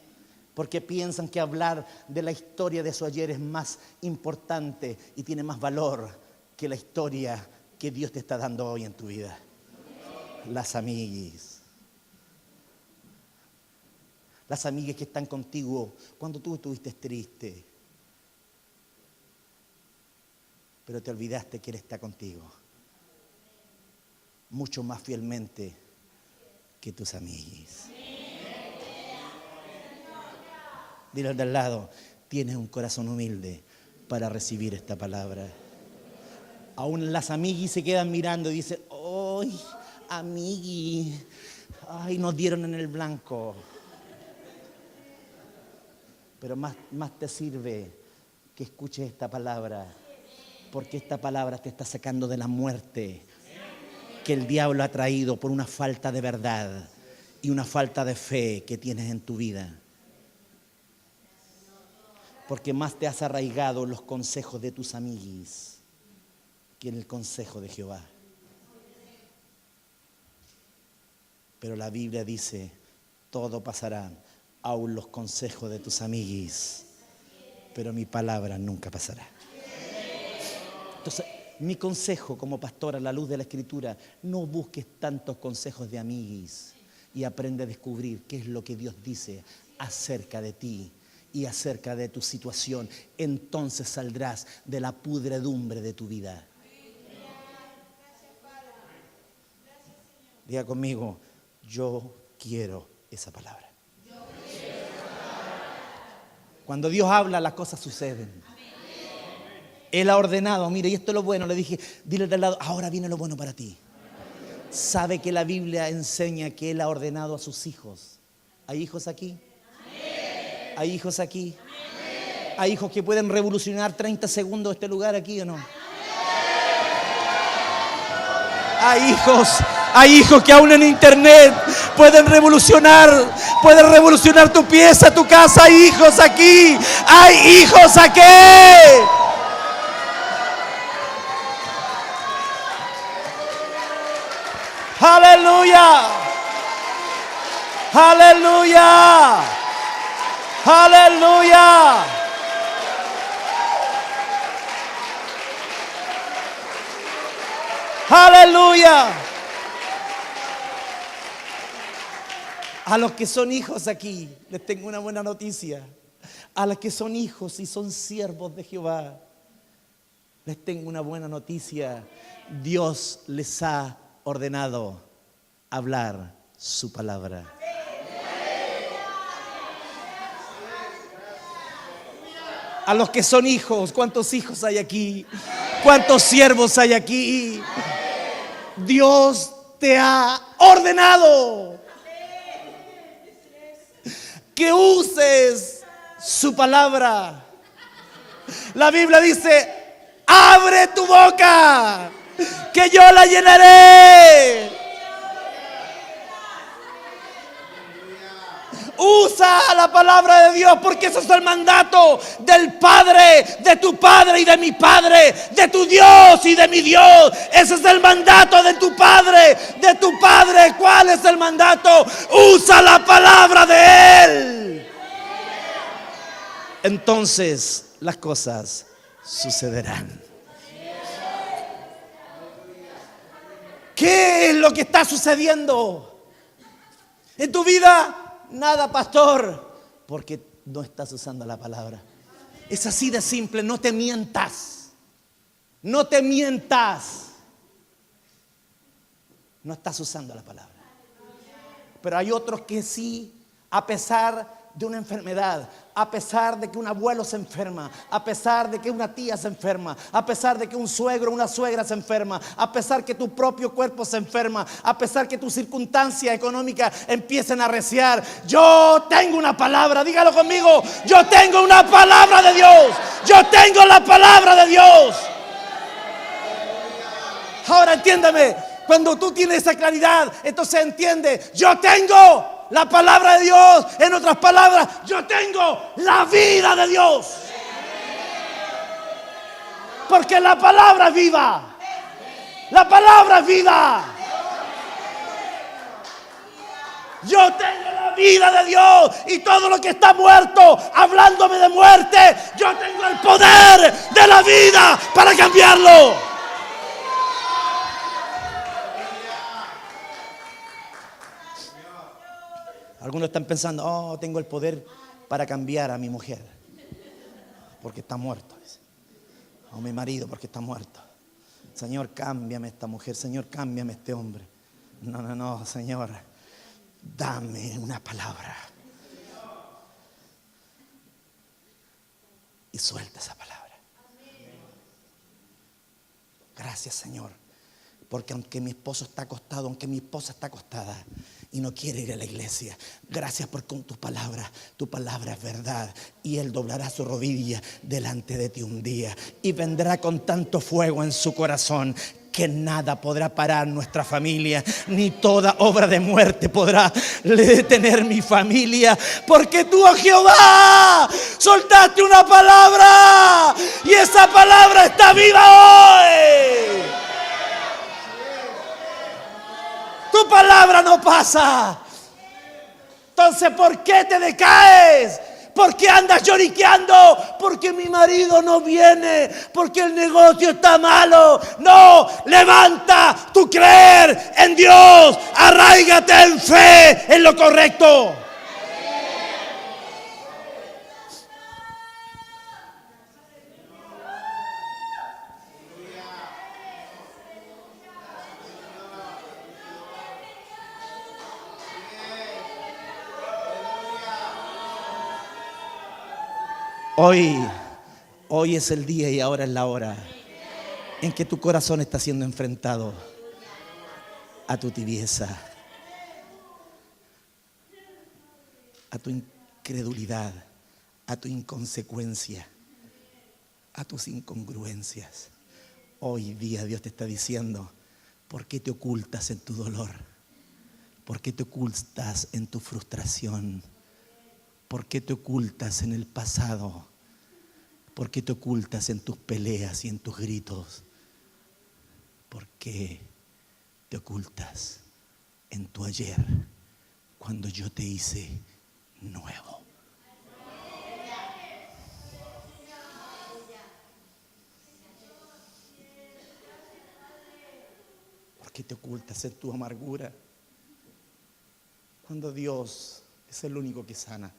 Porque piensan que hablar de la historia de su ayer es más importante y tiene más valor que la historia que Dios te está dando hoy en tu vida. Las amiguis. Las amigas que están contigo cuando tú estuviste triste. Pero te olvidaste que Él está contigo. Mucho más fielmente que tus amiguis. Dile al de al lado, tienes un corazón humilde para recibir esta palabra. Aún las amiguis se quedan mirando y dicen, ¡ay, amigui! ¡Ay, nos dieron en el blanco! Pero más te sirve que escuches esta palabra, porque esta palabra te está sacando de la muerte que el diablo ha traído por una falta de verdad y una falta de fe que tienes en tu vida. Porque más te has arraigado en los consejos de tus amiguis que en el consejo de Jehová. Pero la Biblia dice, todo pasará. Aún los consejos de tus amiguis, pero mi palabra nunca pasará. Entonces, mi consejo como pastor a la luz de la Escritura, no busques tantos consejos de amiguis y aprende a descubrir qué es lo que Dios dice acerca de ti y acerca de tu situación. Entonces saldrás de la pudredumbre de tu vida. Diga conmigo, yo quiero esa palabra. Cuando Dios habla, las cosas suceden. Él ha ordenado, mire, y esto es lo bueno, le dije, dile de al lado, ahora viene lo bueno para ti. Sabe que la Biblia enseña que Él ha ordenado a sus hijos. ¿Hay hijos aquí? ¿Hay hijos aquí? ¿Hay hijos que pueden revolucionar 30 segundos este lugar aquí o no? Hay hijos que aún en internet pueden revolucionar tu pieza, tu casa. Hay hijos aquí. Hay hijos aquí. Aleluya. Aleluya. Aleluya. Aleluya. A los que son hijos aquí, les tengo una buena noticia. A los que son hijos y son siervos de Jehová, les tengo una buena noticia. Dios les ha ordenado hablar su palabra. A los que son hijos, ¿cuántos hijos hay aquí? ¿Cuántos siervos hay aquí? Dios te ha ordenado que uses su palabra. La Biblia dice: abre tu boca, que yo la llenaré. Usa la palabra de Dios, porque eso es el mandato del Padre, de tu Padre y de mi Padre, de tu Dios y de mi Dios. Ese es el mandato de tu Padre, de tu Padre. ¿Cuál es el mandato? Usa la palabra de Él. Entonces las cosas sucederán. ¿Qué es lo que está sucediendo en tu vida? Nada, pastor, porque no estás usando la palabra. Es así de simple. No te mientas. No te mientas. No estás usando la palabra. Pero hay otros que sí, a pesar de una enfermedad, a pesar de que un abuelo se enferma, a pesar de que una tía se enferma, a pesar de que un suegro o una suegra se enferma, a pesar que tu propio cuerpo se enferma, a pesar que tus circunstancias económicas empiecen a arreciar, yo tengo una palabra. Dígalo conmigo: yo tengo una palabra de Dios. Yo tengo la palabra de Dios. Ahora entiéndeme, cuando tú tienes esa claridad, entonces entiende: yo tengo la palabra de Dios. En otras palabras, yo tengo la vida de Dios. Porque la palabra es viva. La palabra es viva. Yo tengo la vida de Dios, y todo lo que está muerto, hablándome de muerte, yo tengo el poder de la vida para cambiarlo. Algunos están pensando: oh, tengo el poder para cambiar a mi mujer porque está muerto. O mi marido porque está muerto. Señor, cámbiame esta mujer. Señor, cámbiame este hombre. No, Señor, dame una palabra. Y suelta esa palabra. Gracias, Señor, porque aunque mi esposo está acostado, aunque mi esposa está acostada y no quiere ir a la iglesia, gracias porque con tu palabra es verdad, y Él doblará su rodilla delante de ti un día y vendrá con tanto fuego en su corazón que nada podrá parar nuestra familia, ni toda obra de muerte podrá detener mi familia, porque tú, oh Jehová, soltaste una palabra y esa palabra está viva hoy. Tu palabra no pasa. Entonces, ¿por qué te decaes? ¿Por qué andas lloriqueando? Porque mi marido no viene, porque el negocio está malo. No, levanta tu creer en Dios. Arráigate en fe, en lo correcto. Hoy es el día y ahora es la hora en que tu corazón está siendo enfrentado a tu tibieza, a tu incredulidad, a tu inconsecuencia, a tus incongruencias. Hoy día Dios te está diciendo: ¿por qué te ocultas en tu dolor? ¿Por qué te ocultas en tu frustración? ¿Por qué te ocultas en el pasado? ¿Por qué te ocultas en tus peleas y en tus gritos? ¿Por qué te ocultas en tu ayer cuando yo te hice nuevo? ¿Por qué te ocultas en tu amargura Cuando Dios es el único que sana.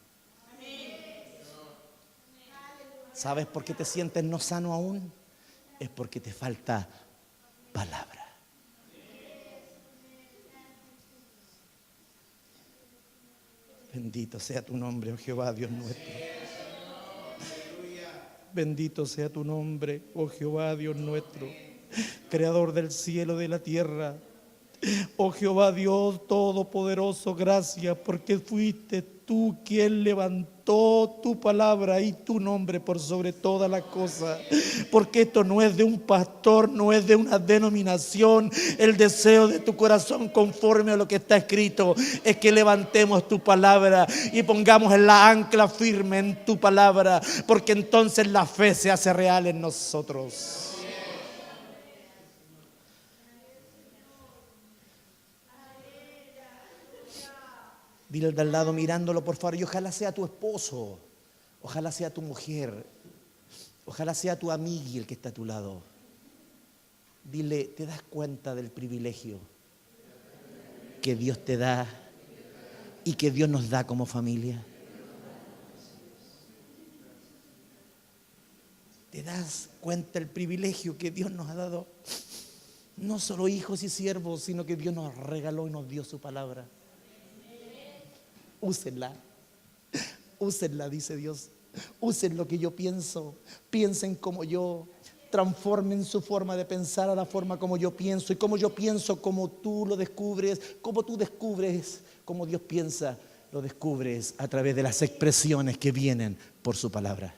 ¿Sabes por qué te sientes no sano aún? Es porque te falta palabra. Bendito sea tu nombre, oh Jehová, Dios nuestro. Bendito sea tu nombre, oh Jehová, Dios nuestro, creador del cielo y de la tierra. Oh Jehová Dios Todopoderoso, gracias porque fuiste tú quien levantó tu palabra y tu nombre por sobre todas las cosas. Porque esto no es de un pastor, no es de una denominación. El deseo de tu corazón conforme a lo que está escrito es que levantemos tu palabra y pongamos la ancla firme en tu palabra, porque entonces la fe se hace real en nosotros. Dile al de al lado mirándolo, por favor, y ojalá sea tu esposo, ojalá sea tu mujer, ojalá sea tu amigo el que está a tu lado. Dile, ¿te das cuenta del privilegio que Dios te da y que Dios nos da como familia? ¿Te das cuenta del privilegio que Dios nos ha dado? No solo hijos y siervos, sino que Dios nos regaló y nos dio su palabra. Úsenla, úsenla, dice Dios. Usen lo que yo pienso, piensen como yo, transformen su forma de pensar a la forma como yo pienso, y como yo pienso, como tú lo descubres, como tú descubres, como Dios piensa, lo descubres a través de las expresiones que vienen por su palabra.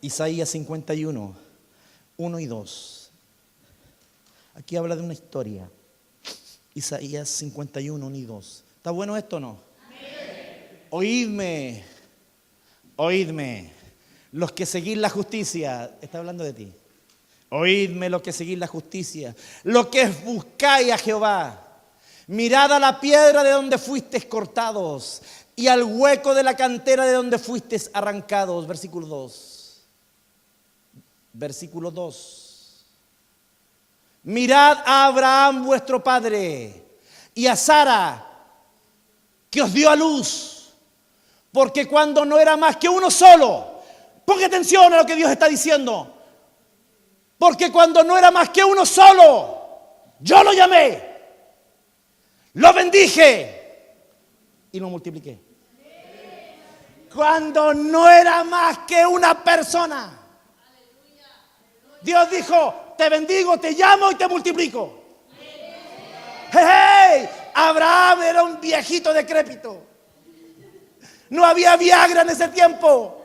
Isaías 51, 1 y 2. Aquí habla de una historia. Isaías 51, 1 y 2. ¿Está bueno esto o no? Amén. Oídme, oídme, los que seguís la justicia. Está hablando de ti. Oídme los que seguís la justicia, los que buscáis a Jehová. Mirad a la piedra de donde fuisteis cortados y al hueco de la cantera de donde fuisteis arrancados. Versículo 2. Versículo 2. Mirad a Abraham vuestro padre y a Sara, que os dio a luz, porque cuando no era más que uno solo, ponga atención a lo que Dios está diciendo, porque cuando no era más que uno solo, yo lo llamé, lo bendije y lo multipliqué. Cuando no era más que una persona, Dios dijo, te bendigo, te llamo y te multiplico. ¡Hey! Abraham era un viejito decrépito. No había Viagra en ese tiempo.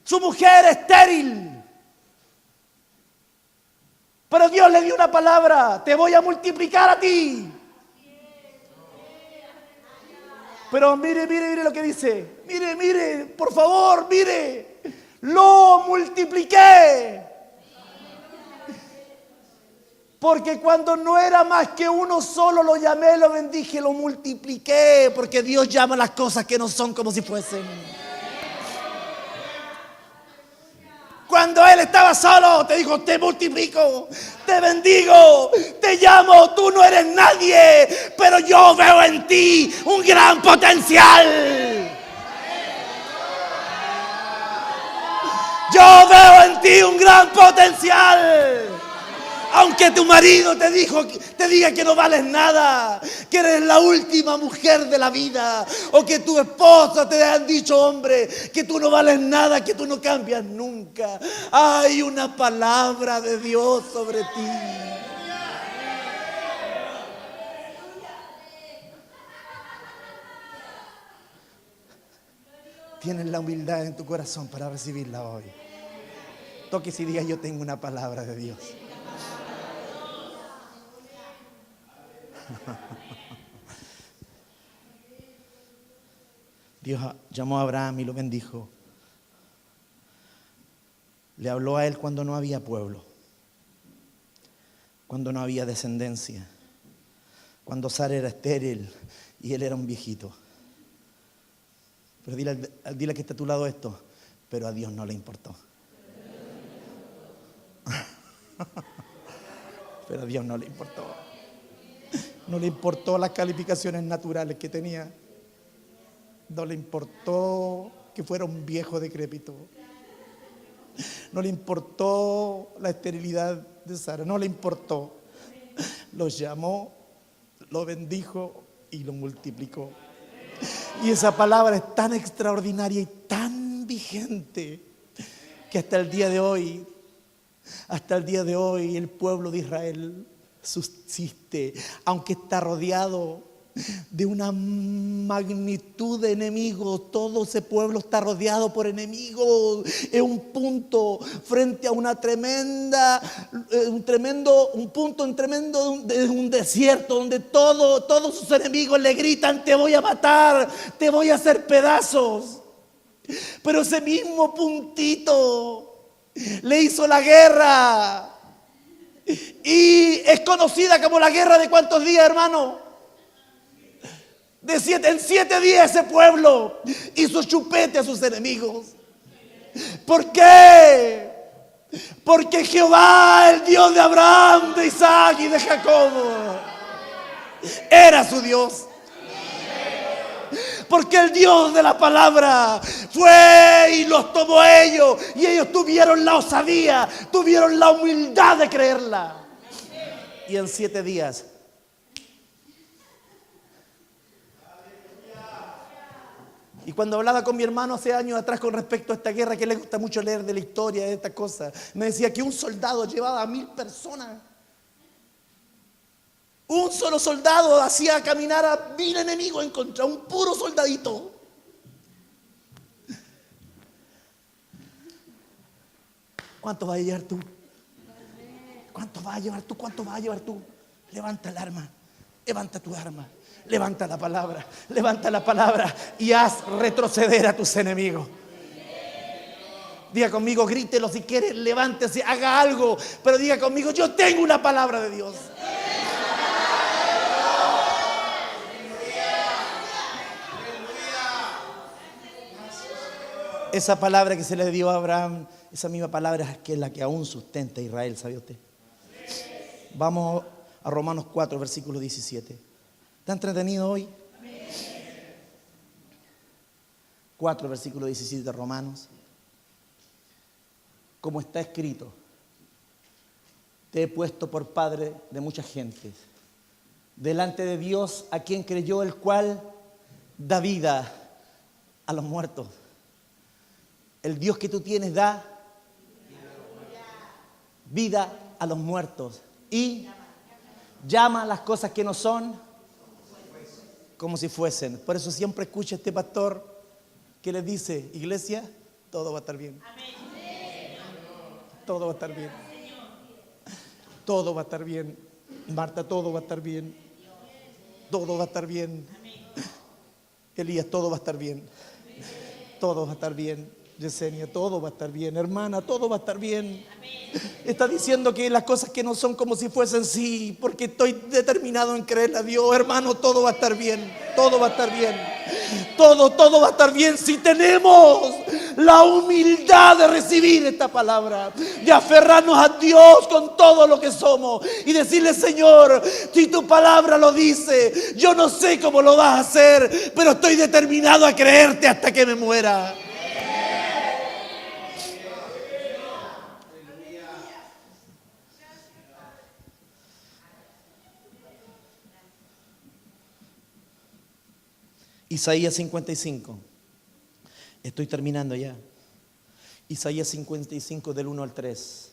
Su mujer estéril. Pero Dios le dio una palabra: te voy a multiplicar a ti. Pero mire, mire, mire lo que dice. Mire, mire, por favor, mire. Lo multipliqué. Porque cuando no era más que uno solo, lo llamé, lo bendije, lo multipliqué. Porque Dios llama las cosas que no son como si fuesen. Cuando Él estaba solo, te dijo, te multiplico, te bendigo, te llamo, tú no eres nadie, pero yo veo en ti un gran potencial. Yo veo en ti un gran potencial. Aunque tu marido te diga que no vales nada, que eres la última mujer de la vida, o que tu esposa te han dicho, hombre, que tú no vales nada, que tú no cambias nunca. Hay una palabra de Dios sobre ti. Tienes la humildad en tu corazón para recibirla hoy. Toque y diga, yo tengo una palabra de Dios. Dios llamó a Abraham y lo bendijo. Le habló a él cuando no había pueblo, cuando no había descendencia, cuando Sara era estéril y él era un viejito. Pero dile que está a tu lado esto: pero a Dios no le importó. Pero a Dios no le importó. No le importó las calificaciones naturales que tenía. No le importó que fuera un viejo decrépito. No le importó la esterilidad de Sara. No le importó. Lo llamó, lo bendijo y lo multiplicó. Y esa palabra es tan extraordinaria y tan vigente que hasta el día de hoy el pueblo de Israel subsiste, aunque está rodeado de una magnitud de enemigos. Todo ese pueblo está rodeado por enemigos. Es un punto frente a una tremenda, un punto tremendo de un desierto donde todos sus enemigos le gritan: te voy a matar, te voy a hacer pedazos. Pero ese mismo puntito le hizo la guerra. Y es conocida como la guerra de ¿cuántos días, hermano? En 7 días ese pueblo hizo chupete a sus enemigos. ¿Por qué? Porque Jehová, el Dios de Abraham, de Isaac y de Jacob, era su Dios. Porque el Dios de la palabra fue y los tomó a ellos. Y ellos tuvieron la osadía, tuvieron la humildad de creerla. Y en 7 días. Y cuando hablaba con mi hermano hace años atrás con respecto a esta guerra, que le gusta mucho leer de la historia de estas cosas, me decía que un soldado llevaba a 1000 personas. Un solo soldado hacía caminar a 1000 enemigos en contra, un puro soldadito. ¿Cuánto vas a llevar tú? ¿Cuánto vas a llevar tú? ¿Cuánto vas a llevar tú? Levanta el arma, levanta tu arma. Levanta la palabra y haz retroceder a tus enemigos. Diga conmigo, grítelo si quiere, levántese, haga algo, pero diga conmigo: yo tengo una palabra de Dios. Esa palabra que se le dio a Abraham, esa misma palabra es la que aún sustenta a Israel, ¿sabe usted? Vamos a Romanos 4, versículo 17. ¿Está entretenido hoy? 4, versículo 17 de Romanos. Como está escrito: te he puesto por padre de muchas gentes, delante de Dios, a quien creyó, el cual da vida a los muertos. El Dios que tú tienes da vida a los muertos y llama las cosas que no son como si fuesen. Por eso siempre escucha a este pastor que les dice: iglesia, todo va a estar bien. Todo va a estar bien. Todo va a estar bien. Marta, todo va a estar bien. Todo va a estar bien. Elías, todo va a estar bien. Todo va a estar bien. Yesenia, todo va a estar bien. Hermana, todo va a estar bien. Está diciendo que las cosas que no son como si fuesen, sí, porque estoy determinado en creerle a Dios. Hermano, todo va a estar bien. Todo va a estar bien. Todo va a estar bien si tenemos la humildad de recibir esta palabra, de aferrarnos a Dios con todo lo que somos y decirle: Señor, si tu palabra lo dice, yo no sé cómo lo vas a hacer, pero estoy determinado a creerte hasta que me muera. Isaías 55. Estoy terminando ya. Isaías 55 del 1 al 3.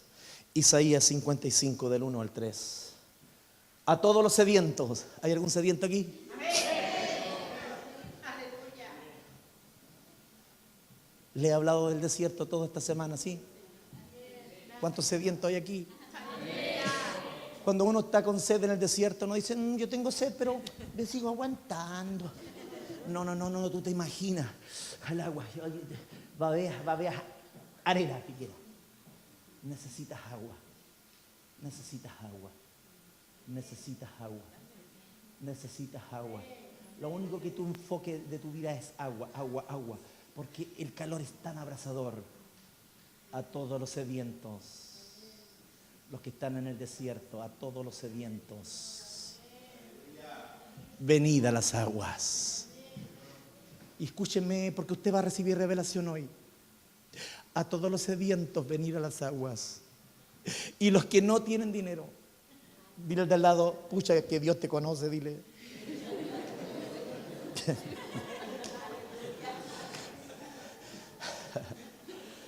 Isaías 55 del 1 al 3. A todos los sedientos. ¿Hay algún sediento aquí? Le he hablado del desierto toda esta semana, ¿sí? ¿Cuántos sedientos hay aquí? Cuando uno está con sed en el desierto, no dice: yo tengo sed, pero me sigo aguantando. No, tú te imaginas el agua, babeas arena, piquera. Necesitas agua. Lo único que tu enfoque de tu vida es agua, porque el calor es tan abrasador. A todos los sedientos, los que están en el desierto, a todos los sedientos, venid a las aguas. Y escúcheme, porque usted va a recibir revelación hoy. A todos los sedientos, venid a las aguas. Y los que no tienen dinero, dile al de al lado, pucha, que Dios te conoce, dile.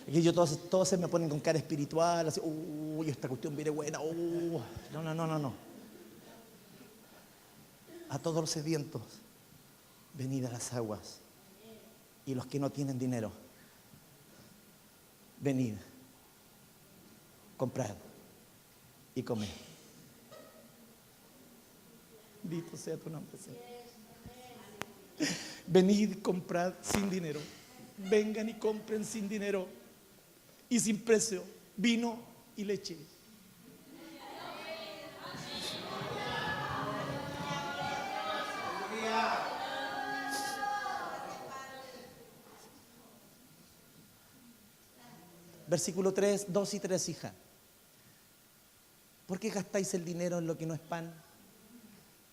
Y yo todos se me ponen con cara espiritual, así, uy, esta cuestión viene buena, no. A todos los sedientos, venid a las aguas. Y los que no tienen dinero, venid, comprad y comed. Bendito sea tu nombre, Señor. Venid, comprad sin dinero. Vengan y compren sin dinero y sin precio vino y leche. Versículo 3, 2 y 3, hija. ¿Por qué gastáis el dinero en lo que no es pan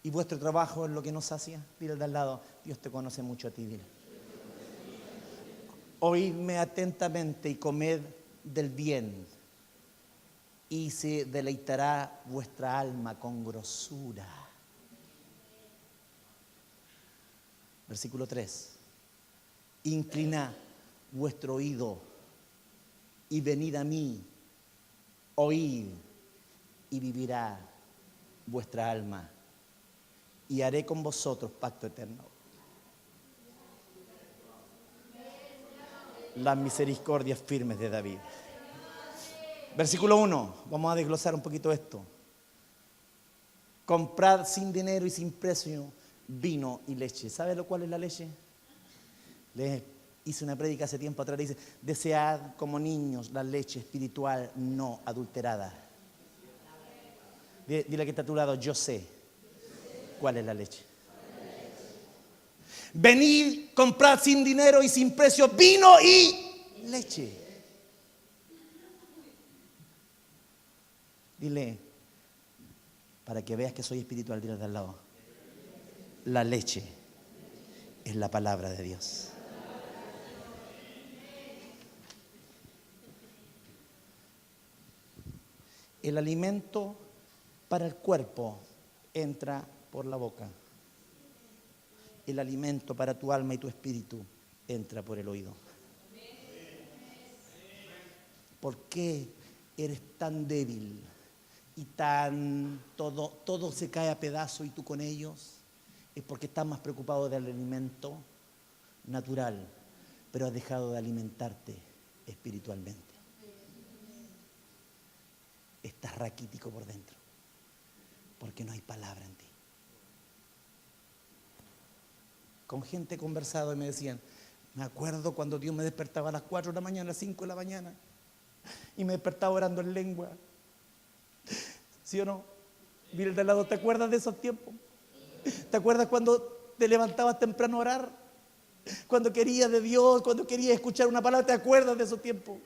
y vuestro trabajo en lo que no sacia? Dile al de al lado, Dios te conoce mucho a ti, dile. Oídme atentamente y comed del bien, y se deleitará vuestra alma con grosura. Versículo 3. Inclinad vuestro oído y venid a mí, oíd y vivirá vuestra alma, y haré con vosotros pacto eterno. Las misericordias firmes de David. Versículo 1, vamos a desglosar un poquito esto. Comprad sin dinero y sin precio vino y leche. ¿Sabe lo cual es la leche? Les hice una prédica hace tiempo atrás, dice, desead como niños la leche espiritual no adulterada. Dile que está a tu lado, yo sé cuál es la leche. Venid, comprad sin dinero y sin precio vino y leche. Dile, para que veas que soy espiritual, dile de al lado. La leche es la palabra de Dios. El alimento para el cuerpo entra por la boca. El alimento para tu alma y tu espíritu entra por el oído. ¿Por qué eres tan débil y tan todo se cae a pedazos y tú con ellos? Es porque estás más preocupado del alimento natural, pero has dejado de alimentarte espiritualmente. Estás raquítico por dentro porque no hay palabra en ti. Con gente he conversado y me decían, me acuerdo cuando Dios me despertaba a las 4 de la mañana, a las 5 de la mañana, y me despertaba orando en lengua. ¿Sí o no? Mira el de al lado, ¿te acuerdas de esos tiempos? ¿Te acuerdas cuando te levantabas temprano a orar? Cuando querías de Dios, cuando querías escuchar una palabra, ¿te acuerdas de esos tiempos?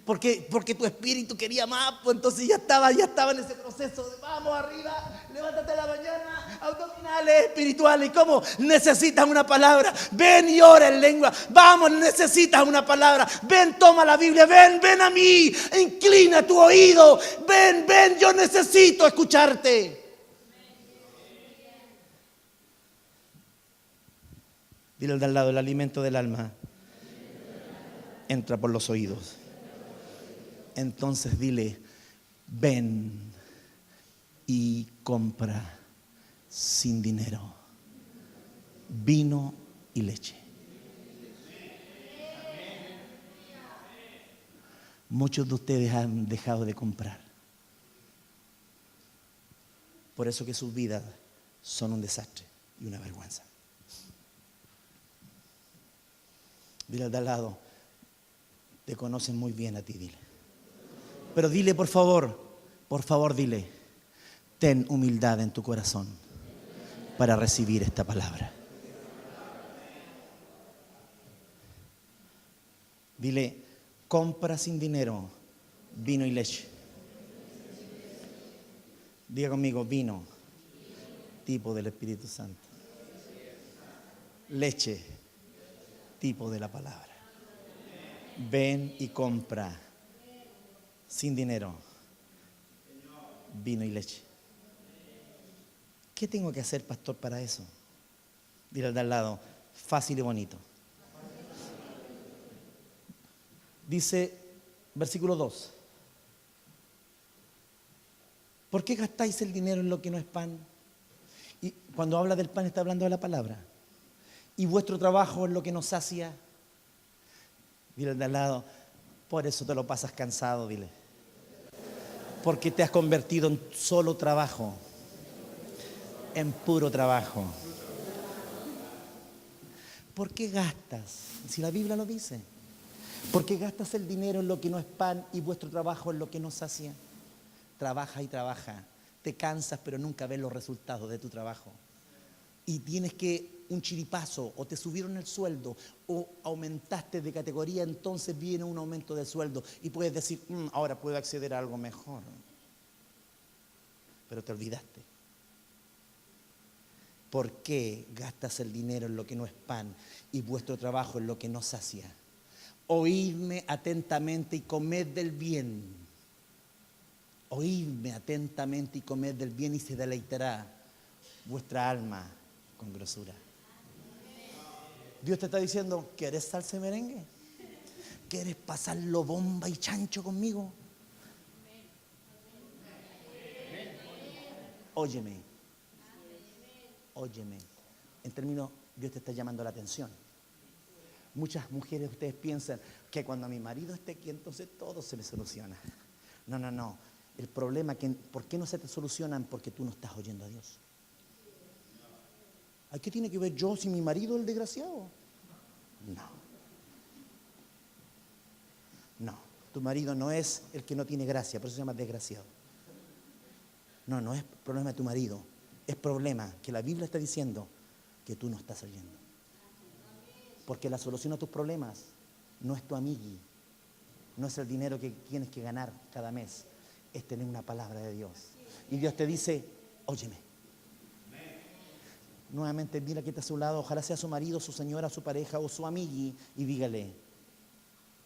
Porque tu espíritu quería más, pues entonces ya estaba en ese proceso de vamos arriba, levántate a la mañana, abdominales espirituales. ¿Y cómo? Necesitas una palabra. Ven y ora en lengua. Vamos, necesitas una palabra. Ven, toma la Biblia. Ven a mí. Inclina tu oído. Ven, yo necesito escucharte. Dile al de al lado, el alimento del alma entra por los oídos. Entonces dile, ven y compra sin dinero vino y leche. Muchos de ustedes han dejado de comprar. Por eso que sus vidas son un desastre y una vergüenza. Dile al de al lado, te conocen muy bien a ti, dile. Pero dile, por favor dile, ten humildad en tu corazón para recibir esta palabra. Dile, compra sin dinero vino y leche. Diga conmigo, vino tipo del Espíritu Santo. Leche, tipo de la palabra. Ven y compra, sin dinero, vino y leche. ¿Qué tengo que hacer, pastor, para eso? Dile al de al lado, fácil y bonito. Dice, versículo 2. ¿Por qué gastáis el dinero en lo que no es pan? Y cuando habla del pan está hablando de la palabra. Y vuestro trabajo es lo que nos sacia. Dile al de al lado, por eso te lo pasas cansado, dile. Porque te has convertido en solo trabajo, en puro trabajo. ¿Por qué gastas? Si la Biblia lo dice. ¿Por qué gastas el dinero en lo que no es pan y vuestro trabajo en lo que no sacia? Trabaja y trabaja. Te cansas, pero nunca ves los resultados de tu trabajo. Y tienes que un chiripazo, o te subieron el sueldo, o aumentaste de categoría, entonces viene un aumento de sueldo. Y puedes decir, ahora puedo acceder a algo mejor. Pero te olvidaste. ¿Por qué gastas el dinero en lo que no es pan y vuestro trabajo en lo que no sacia? Oídme atentamente y comed del bien. Oídme atentamente y comed del bien y se deleitará vuestra alma con grosura. Dios te está diciendo, ¿quieres salsa y merengue? ¿Quieres pasarlo bomba y chancho conmigo? Óyeme. Óyeme. En términos, Dios te está llamando la atención. Muchas mujeres, ustedes piensan que cuando mi marido esté aquí, entonces todo se me soluciona. No, no, no. El problema es que, ¿por qué no se te solucionan? Porque tú no estás oyendo a Dios. ¿A qué tiene que ver yo si mi marido es el desgraciado? No. No. Tu marido no es el que no tiene gracia, por eso se llama desgraciado. No, no es problema de tu marido. Es problema que la Biblia está diciendo que tú no estás oyendo. Porque la solución a tus problemas no es tu amigui, no es el dinero que tienes que ganar cada mes, es tener una palabra de Dios. Y Dios te dice, óyeme. Nuevamente mira que está a su lado, ojalá sea su marido, su señora, su pareja o su amigui, y dígale,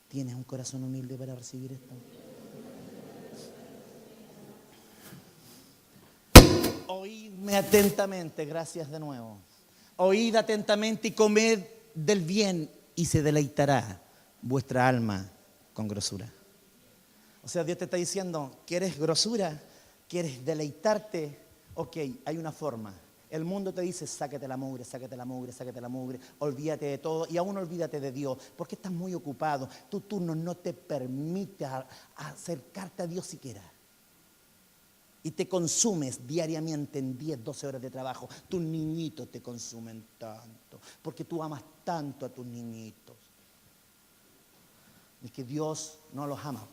¿tienes un corazón humilde para recibir esto? Oídme atentamente, gracias de nuevo. Oíd atentamente y comed del bien y se deleitará vuestra alma con grosura. O sea, Dios te está diciendo, ¿quieres grosura? ¿Quieres deleitarte? Ok, hay una forma. El mundo te dice, sácate la mugre, sácate la mugre, sácate la mugre, olvídate de todo y aún olvídate de Dios, porque estás muy ocupado. Tu turno no te permite acercarte a Dios siquiera. Y te consumes diariamente en 10, 12 horas de trabajo. Tus niñitos te consumen tanto, porque tú amas tanto a tus niñitos. Es que Dios no los ama.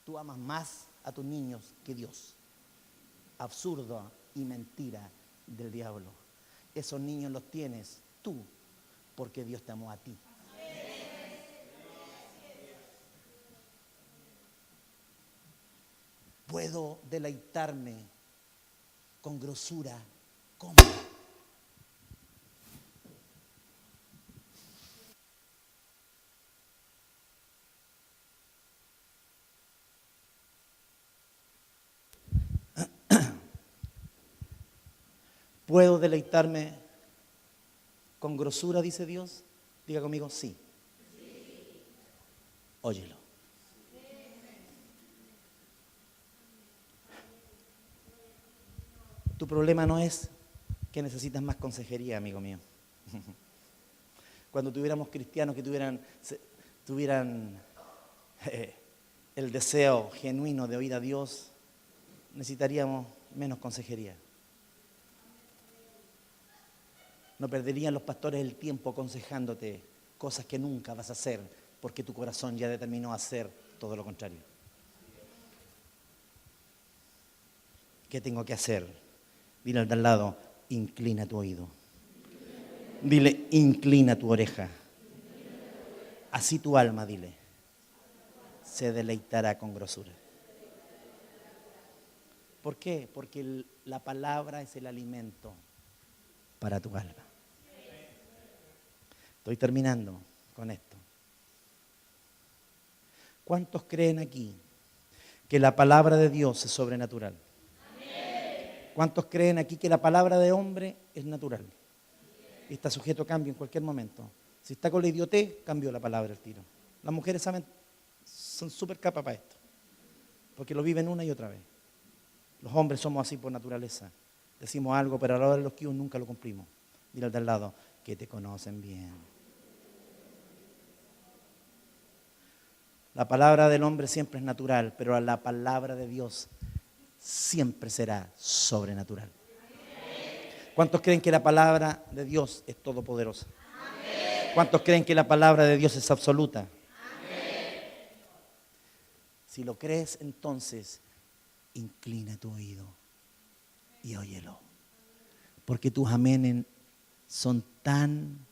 Tú amas más a tus niños que Dios. Absurdo y mentira del diablo. Esos niños los tienes tú, porque Dios te amó a ti. Puedo deleitarme con grosura. ¿Cómo? ¿Puedo deleitarme con grosura, dice Dios? Diga conmigo, sí. Óyelo. Tu problema no es que necesitas más consejería, amigo mío. Cuando tuviéramos cristianos que tuvieran el deseo genuino de oír a Dios, necesitaríamos menos consejería. No perderían los pastores el tiempo aconsejándote cosas que nunca vas a hacer, porque tu corazón ya determinó hacer todo lo contrario. ¿Qué tengo que hacer? Dile al de al lado, inclina tu oído. Dile, inclina tu oreja. Así tu alma, dile, se deleitará con grosura. ¿Por qué? Porque la palabra es el alimento para tu alma. Estoy terminando con esto. ¿Cuántos creen aquí que la palabra de Dios es sobrenatural? ¿Cuántos creen aquí que la palabra de hombre es natural? Y está sujeto a cambio en cualquier momento. Si está con la idiotez, cambió la palabra al tiro. Las mujeres son súper capas para esto, porque lo viven una y otra vez. Los hombres somos así por naturaleza. Decimos algo, pero a la hora de los kios nunca lo cumplimos. Dile al de al lado, que te conocen bien. La palabra del hombre siempre es natural, pero la palabra de Dios siempre será sobrenatural. ¿Cuántos creen que la palabra de Dios es todopoderosa? ¿Cuántos creen que la palabra de Dios es absoluta? Si lo crees, entonces inclina tu oído y óyelo. Porque tus aménes son tan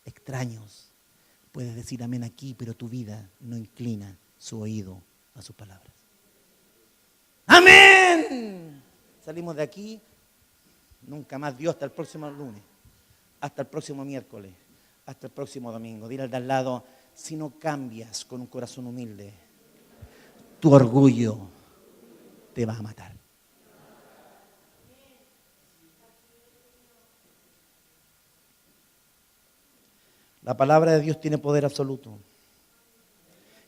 extraños. Puedes decir amén aquí, pero tu vida no inclina su oído a sus palabras. ¡Amén! Salimos de aquí, nunca más Dios, hasta el próximo lunes, hasta el próximo miércoles, hasta el próximo domingo. Dile al de al lado, si no cambias con un corazón humilde, tu orgullo te va a matar. La palabra de Dios tiene poder absoluto.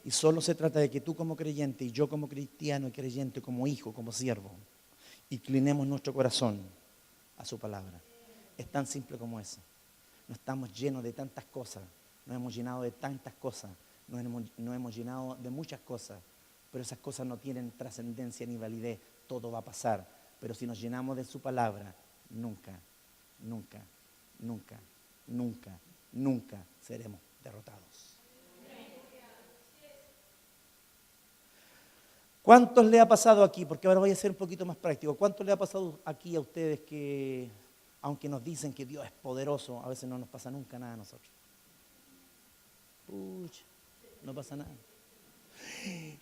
Y solo se trata de que tú como creyente y yo como cristiano y creyente, como hijo, como siervo, inclinemos nuestro corazón a su palabra. Es tan simple como eso. No estamos llenos de tantas cosas, nos hemos llenado de tantas cosas, nos hemos llenado de muchas cosas, pero esas cosas no tienen trascendencia ni validez, todo va a pasar. Pero si nos llenamos de su palabra, nunca, nunca, nunca, nunca, nunca seremos derrotados. ¿Cuántos le ha pasado aquí? Porque ahora voy a ser un poquito más práctico. ¿Cuántos le ha pasado aquí a ustedes que, aunque nos dicen que Dios es poderoso, a veces no nos pasa nunca nada a nosotros? Pucha, no pasa nada.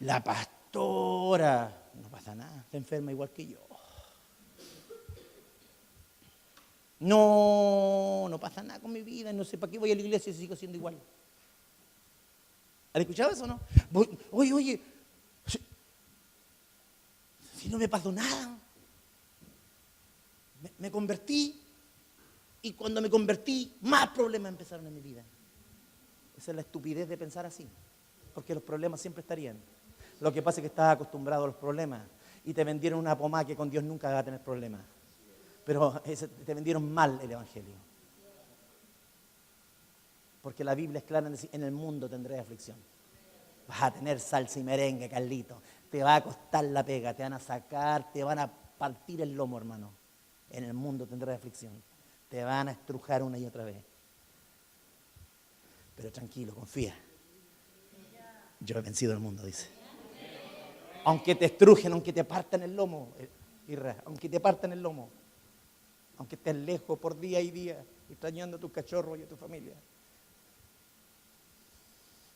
La pastora, no pasa nada, está enferma igual que yo. No pasa nada con mi vida, no sé para qué voy a la iglesia si sigo siendo igual. ¿Han escuchado eso o no? Oye, si no me pasó nada, me convertí y cuando me convertí, más problemas empezaron en mi vida. Esa es la estupidez de pensar así, porque los problemas siempre estarían. Lo que pasa es que estás acostumbrado a los problemas y te vendieron una pomada que con Dios nunca vas a tener problemas. Pero te vendieron mal el evangelio. Porque la Biblia es clara en decir, en el mundo tendré aflicción. Vas a tener salsa y merengue, Carlito. Te va a costar la pega, te van a sacar, te van a partir el lomo, hermano. En el mundo tendrás aflicción. Te van a estrujar una y otra vez. Pero tranquilo, confía. Yo he vencido el mundo, dice. Aunque te estrujen, aunque te partan el lomo, aunque te partan el lomo, aunque estés lejos por día y día, extrañando a tus cachorros y a tu familia.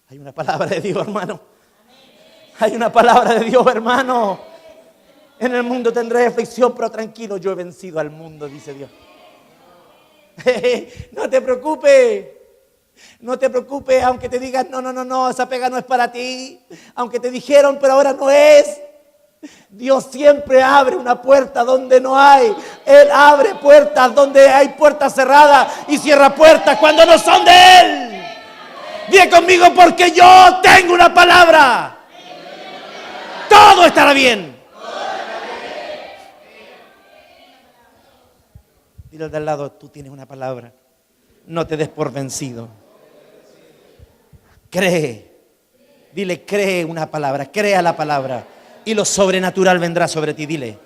Hay una palabra de Dios, hermano. Hay una palabra de Dios, hermano. En el mundo tendré aflicción, pero tranquilo, yo he vencido al mundo, dice Dios. No te preocupes. No te preocupes, aunque te digan, no, esa pega no es para ti. Aunque te dijeron, pero ahora no es. Dios siempre abre una puerta donde no hay. Él abre puertas donde hay puertas cerradas y cierra puertas cuando no son de Él. Viene conmigo porque yo tengo una palabra. Todo estará bien. Dile al de al lado, tú tienes una palabra. No te des por vencido. Cree. Dile, cree una palabra. Crea la palabra. Y lo sobrenatural vendrá sobre ti. Dile,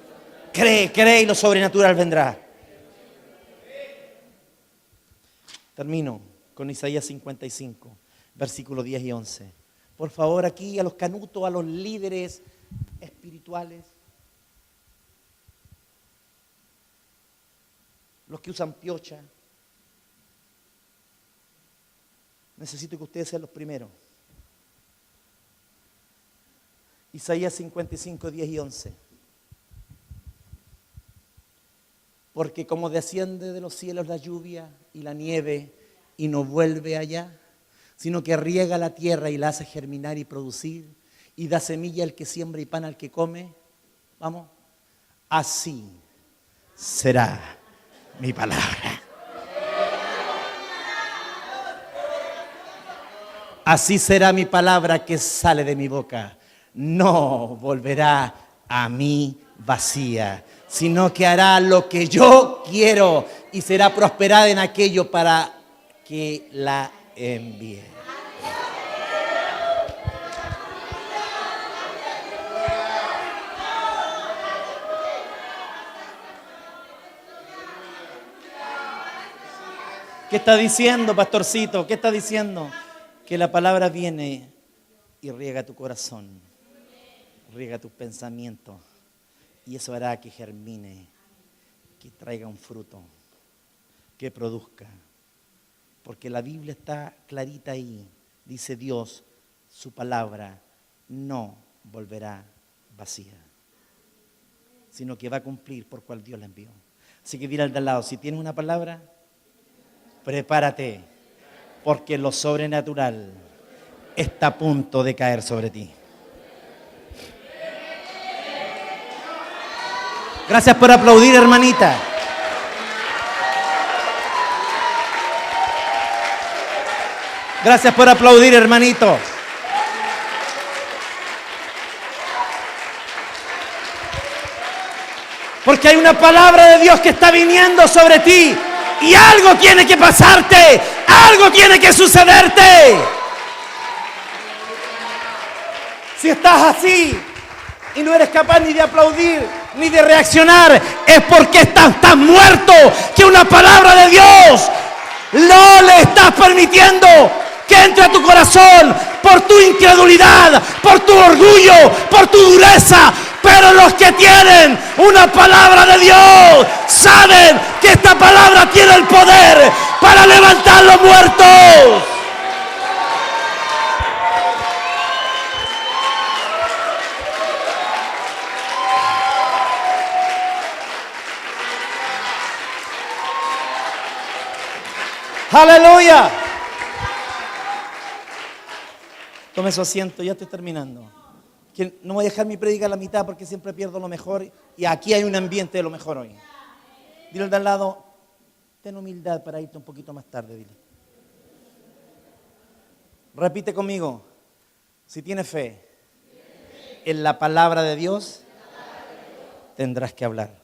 cree y lo sobrenatural vendrá. Termino con Isaías 55, versículos 10 y 11. Por favor, aquí a los canutos, a los líderes espirituales, los que usan piocha, necesito que ustedes sean los primeros. Isaías 55, 10 y 11. Porque como desciende de los cielos la lluvia y la nieve y no vuelve allá, sino que riega la tierra y la hace germinar y producir, y da semilla al que siembra y pan al que come, vamos, así será mi palabra. Así será mi palabra que sale de mi boca. No volverá a mí vacía, sino que hará lo que yo quiero y será prosperada en aquello para que la envíe. ¿Qué está diciendo, pastorcito? ¿Qué está diciendo? Que la palabra viene y riega tu corazón, riega tus pensamientos, y eso hará que germine, que traiga un fruto, que produzca. Porque la Biblia está clarita ahí. Dice Dios, su palabra no volverá vacía, sino que va a cumplir por cual Dios la envió. Así que dile al de al lado, si tienes una palabra, prepárate, porque lo sobrenatural está a punto de caer sobre ti. Gracias por aplaudir, hermanita. Gracias por aplaudir, hermanito. Porque hay una palabra de Dios que está viniendo sobre ti. Y algo tiene que pasarte, algo tiene que sucederte. Si estás así y no eres capaz ni de aplaudir, ni de reaccionar, es porque estás tan muerto que una palabra de Dios no le estás permitiendo que entre a tu corazón por tu incredulidad, por tu orgullo, por tu dureza. Pero los que tienen una palabra de Dios saben que esta palabra tiene el poder para levantar los muertos. ¡Aleluya! Tome su asiento, ya estoy terminando. Que no voy a dejar mi prédica a la mitad porque siempre pierdo lo mejor. Y aquí hay un ambiente de lo mejor hoy. Dile al de al lado, ten humildad para irte un poquito más tarde, dile. Repite conmigo, si tienes fe en la palabra de Dios, tendrás que hablar.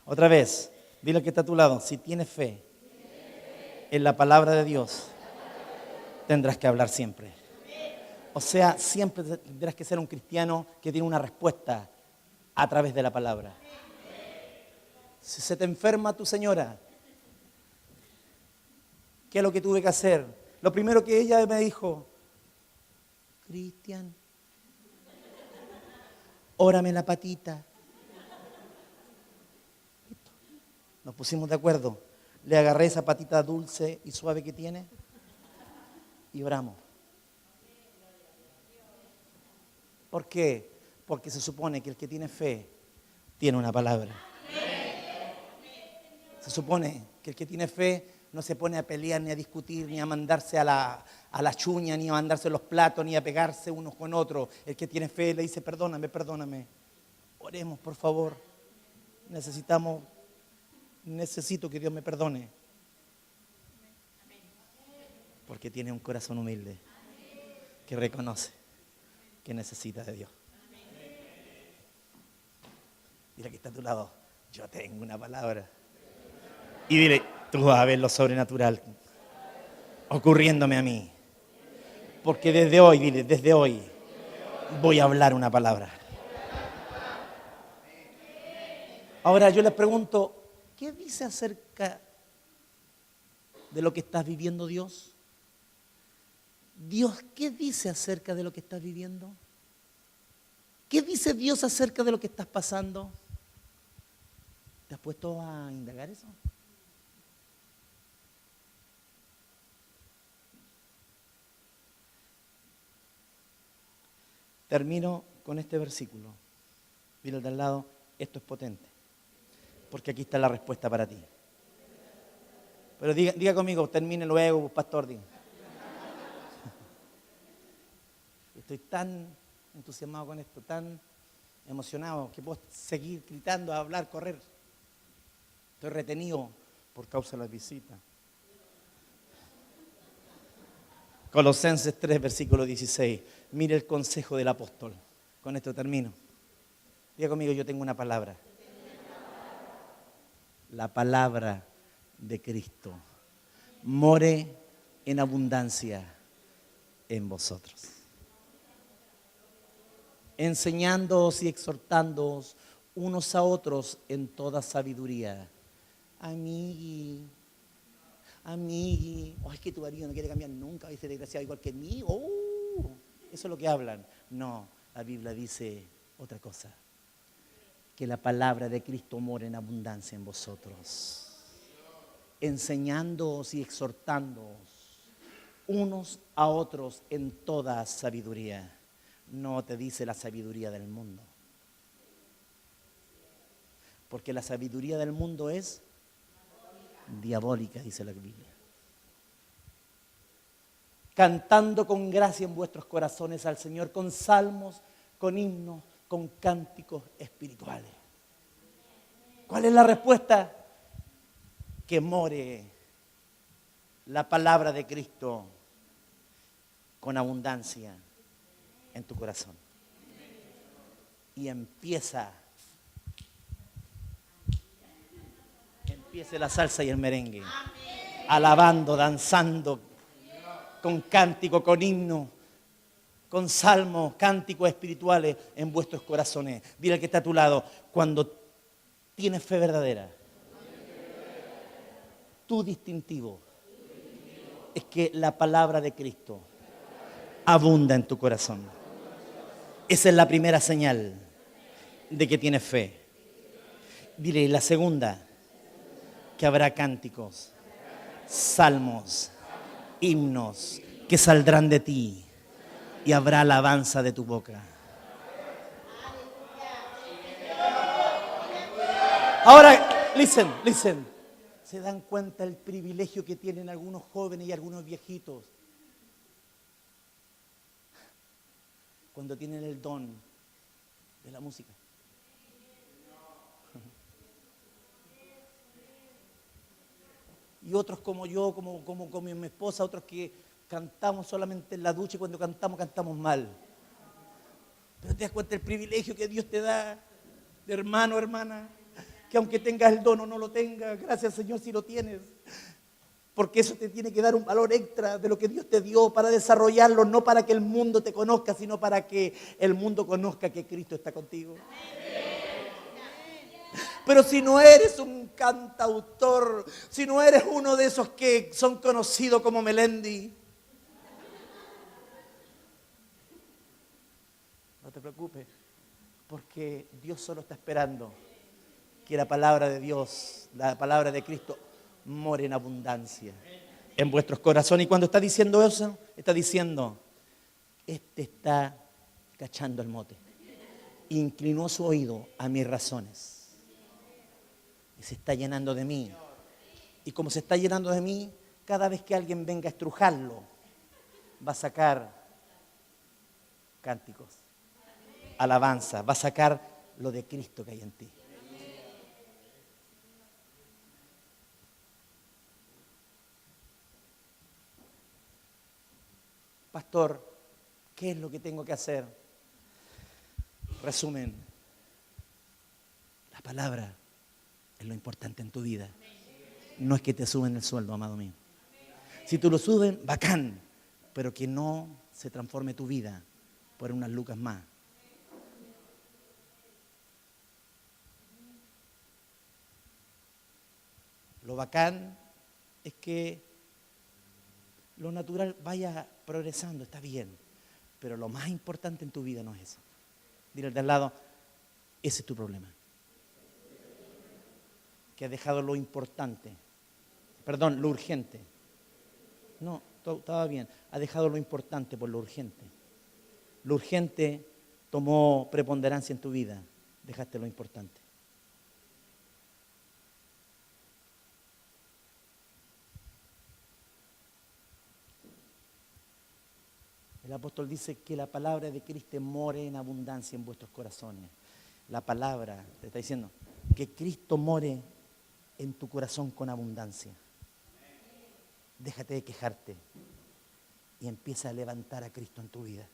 Otra vez, dile al que está a tu lado, si tienes fe en la palabra de Dios, tendrás que hablar siempre. O sea, siempre tendrás que ser un cristiano que tiene una respuesta a través de la palabra. Si se te enferma tu señora, ¿qué es lo que tuve que hacer? Lo primero que ella me dijo, Cristian, órame la patita. Nos pusimos de acuerdo. Le agarré esa patita dulce y suave que tiene y oramos. ¿Por qué? Porque se supone que el que tiene fe tiene una palabra. Se supone que el que tiene fe no se pone a pelear, ni a discutir, ni a mandarse a la chuña, ni a mandarse los platos, ni a pegarse unos con otros. El que tiene fe le dice, perdóname, perdóname. Oremos, por favor. Necesito que Dios me perdone. Porque tiene un corazón humilde que reconoce que necesita de Dios. Dile que está a tu lado, yo tengo una palabra. Y dile, tú vas a ver lo sobrenatural ocurriéndome a mí. Porque desde hoy, dile, desde hoy voy a hablar una palabra. Ahora yo les pregunto, ¿qué dice acerca de lo que estás viviendo Dios? Dios, ¿qué dice acerca de lo que estás viviendo? ¿Qué dice Dios acerca de lo que estás pasando? ¿Te has puesto a indagar eso? Termino con este versículo. Dile al de al lado, esto es potente. Porque aquí está la respuesta para ti. Pero diga conmigo, termine luego, pastor. Diga. Estoy tan entusiasmado con esto, tan emocionado, que puedo seguir gritando, hablar, correr. Estoy retenido por causa de las visitas. Colosenses 3, versículo 16. Mire el consejo del apóstol. Con esto termino. Diga conmigo, yo tengo una palabra. La palabra de Cristo more en abundancia en vosotros, enseñándoos y exhortándoos unos a otros en toda sabiduría. Amigui, es que tu marido no quiere cambiar nunca, ese desgraciado igual que mí. Eso es lo que hablan. No, la Biblia dice otra cosa. Que la palabra de Cristo mora en abundancia en vosotros, enseñándoos y exhortándoos unos a otros en toda sabiduría. No te dice la sabiduría del mundo, porque la sabiduría del mundo es diabólica, dice la Biblia. Cantando con gracia en vuestros corazones al Señor, con salmos, con himnos, con cánticos espirituales. ¿Cuál es la respuesta? Que more la palabra de Cristo con abundancia en tu corazón. Y empiece la salsa y el merengue. Alabando, danzando, con cántico, con himno, con salmos, cánticos espirituales en vuestros corazones. Dile al que está a tu lado, cuando tienes fe verdadera, tu distintivo es que la palabra de Cristo abunda en tu corazón. Esa es la primera señal de que tienes fe. Dile, la segunda, que habrá cánticos, salmos, himnos que saldrán de ti y habrá alabanza de tu boca. Ahora, listen. ¿Se dan cuenta el privilegio que tienen algunos jóvenes y algunos viejitos cuando tienen el don de la música? Y otros como yo, como mi esposa, otros que cantamos solamente en la ducha y cuando cantamos mal. Pero te das cuenta el privilegio que Dios te da, de hermano, hermana, que aunque tengas el don o no lo tengas, gracias Señor si lo tienes. Porque eso te tiene que dar un valor extra de lo que Dios te dio para desarrollarlo, no para que el mundo te conozca, sino para que el mundo conozca que Cristo está contigo. Pero si no eres un cantautor, si no eres uno de esos que son conocidos como Melendi, no te preocupes, porque Dios solo está esperando que la palabra de Dios, la palabra de Cristo, more en abundancia en vuestros corazones. Y cuando está diciendo eso, está diciendo, este está cachando el mote. Inclinó su oído a mis razones. Y se está llenando de mí. Y como se está llenando de mí, cada vez que alguien venga a estrujarlo, va a sacar cánticos, alabanza, va a sacar lo de Cristo que hay en ti. Pastor, ¿qué es lo que tengo que hacer? Resumen, la palabra es lo importante en tu vida. No es que te suben el sueldo, amado mío. Si tú lo suben, bacán, pero que no se transforme tu vida por unas lucas más. Lo bacán es que lo natural vaya progresando, está bien, pero lo más importante en tu vida no es eso. Dile al de al lado, ese es tu problema. Que has dejado lo importante, lo urgente. No, estaba bien. Ha dejado lo importante por lo urgente. Lo urgente tomó preponderancia en tu vida. Dejaste lo importante. El apóstol dice que la palabra de Cristo more en abundancia en vuestros corazones. La palabra te está diciendo que Cristo more en tu corazón con abundancia. Déjate de quejarte y empieza a levantar a Cristo en tu vida.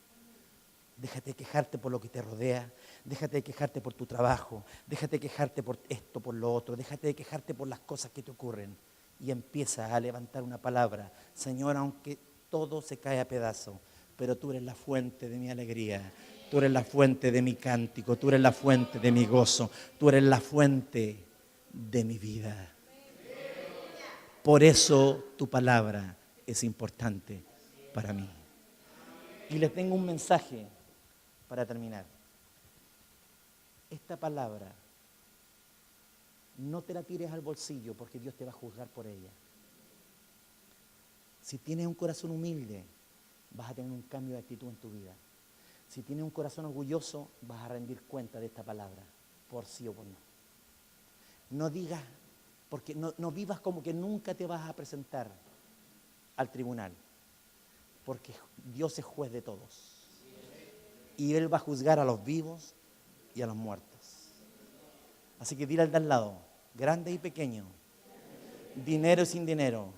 Déjate de quejarte por lo que te rodea. Déjate de quejarte por tu trabajo. Déjate de quejarte por esto, por lo otro. Déjate de quejarte por las cosas que te ocurren. Y empieza a levantar una palabra. Señor, aunque todo se cae a pedazos, pero tú eres la fuente de mi alegría. Tú eres la fuente de mi cántico. Tú eres la fuente de mi gozo. Tú eres la fuente de mi vida. Por eso tu palabra es importante para mí. Y les tengo un mensaje para terminar. Esta palabra no te la tires al bolsillo porque Dios te va a juzgar por ella. Si tienes un corazón humilde, vas a tener un cambio de actitud en tu vida. Si tienes un corazón orgulloso, vas a rendir cuenta de esta palabra, por sí o por no. No digas, porque no vivas como que nunca te vas a presentar al tribunal, porque Dios es juez de todos. Y Él va a juzgar a los vivos y a los muertos. Así que dile al de al lado, grande y pequeño, dinero y sin dinero,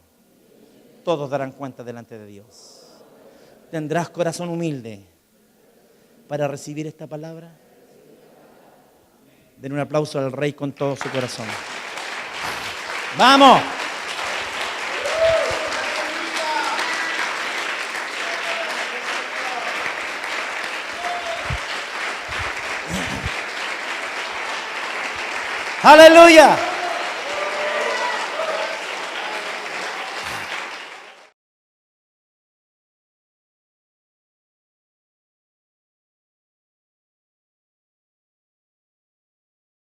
todos darán cuenta delante de Dios. ¿Tendrás corazón humilde para recibir esta palabra? Den un aplauso al Rey con todo su corazón. ¡Vamos! ¡Aleluya!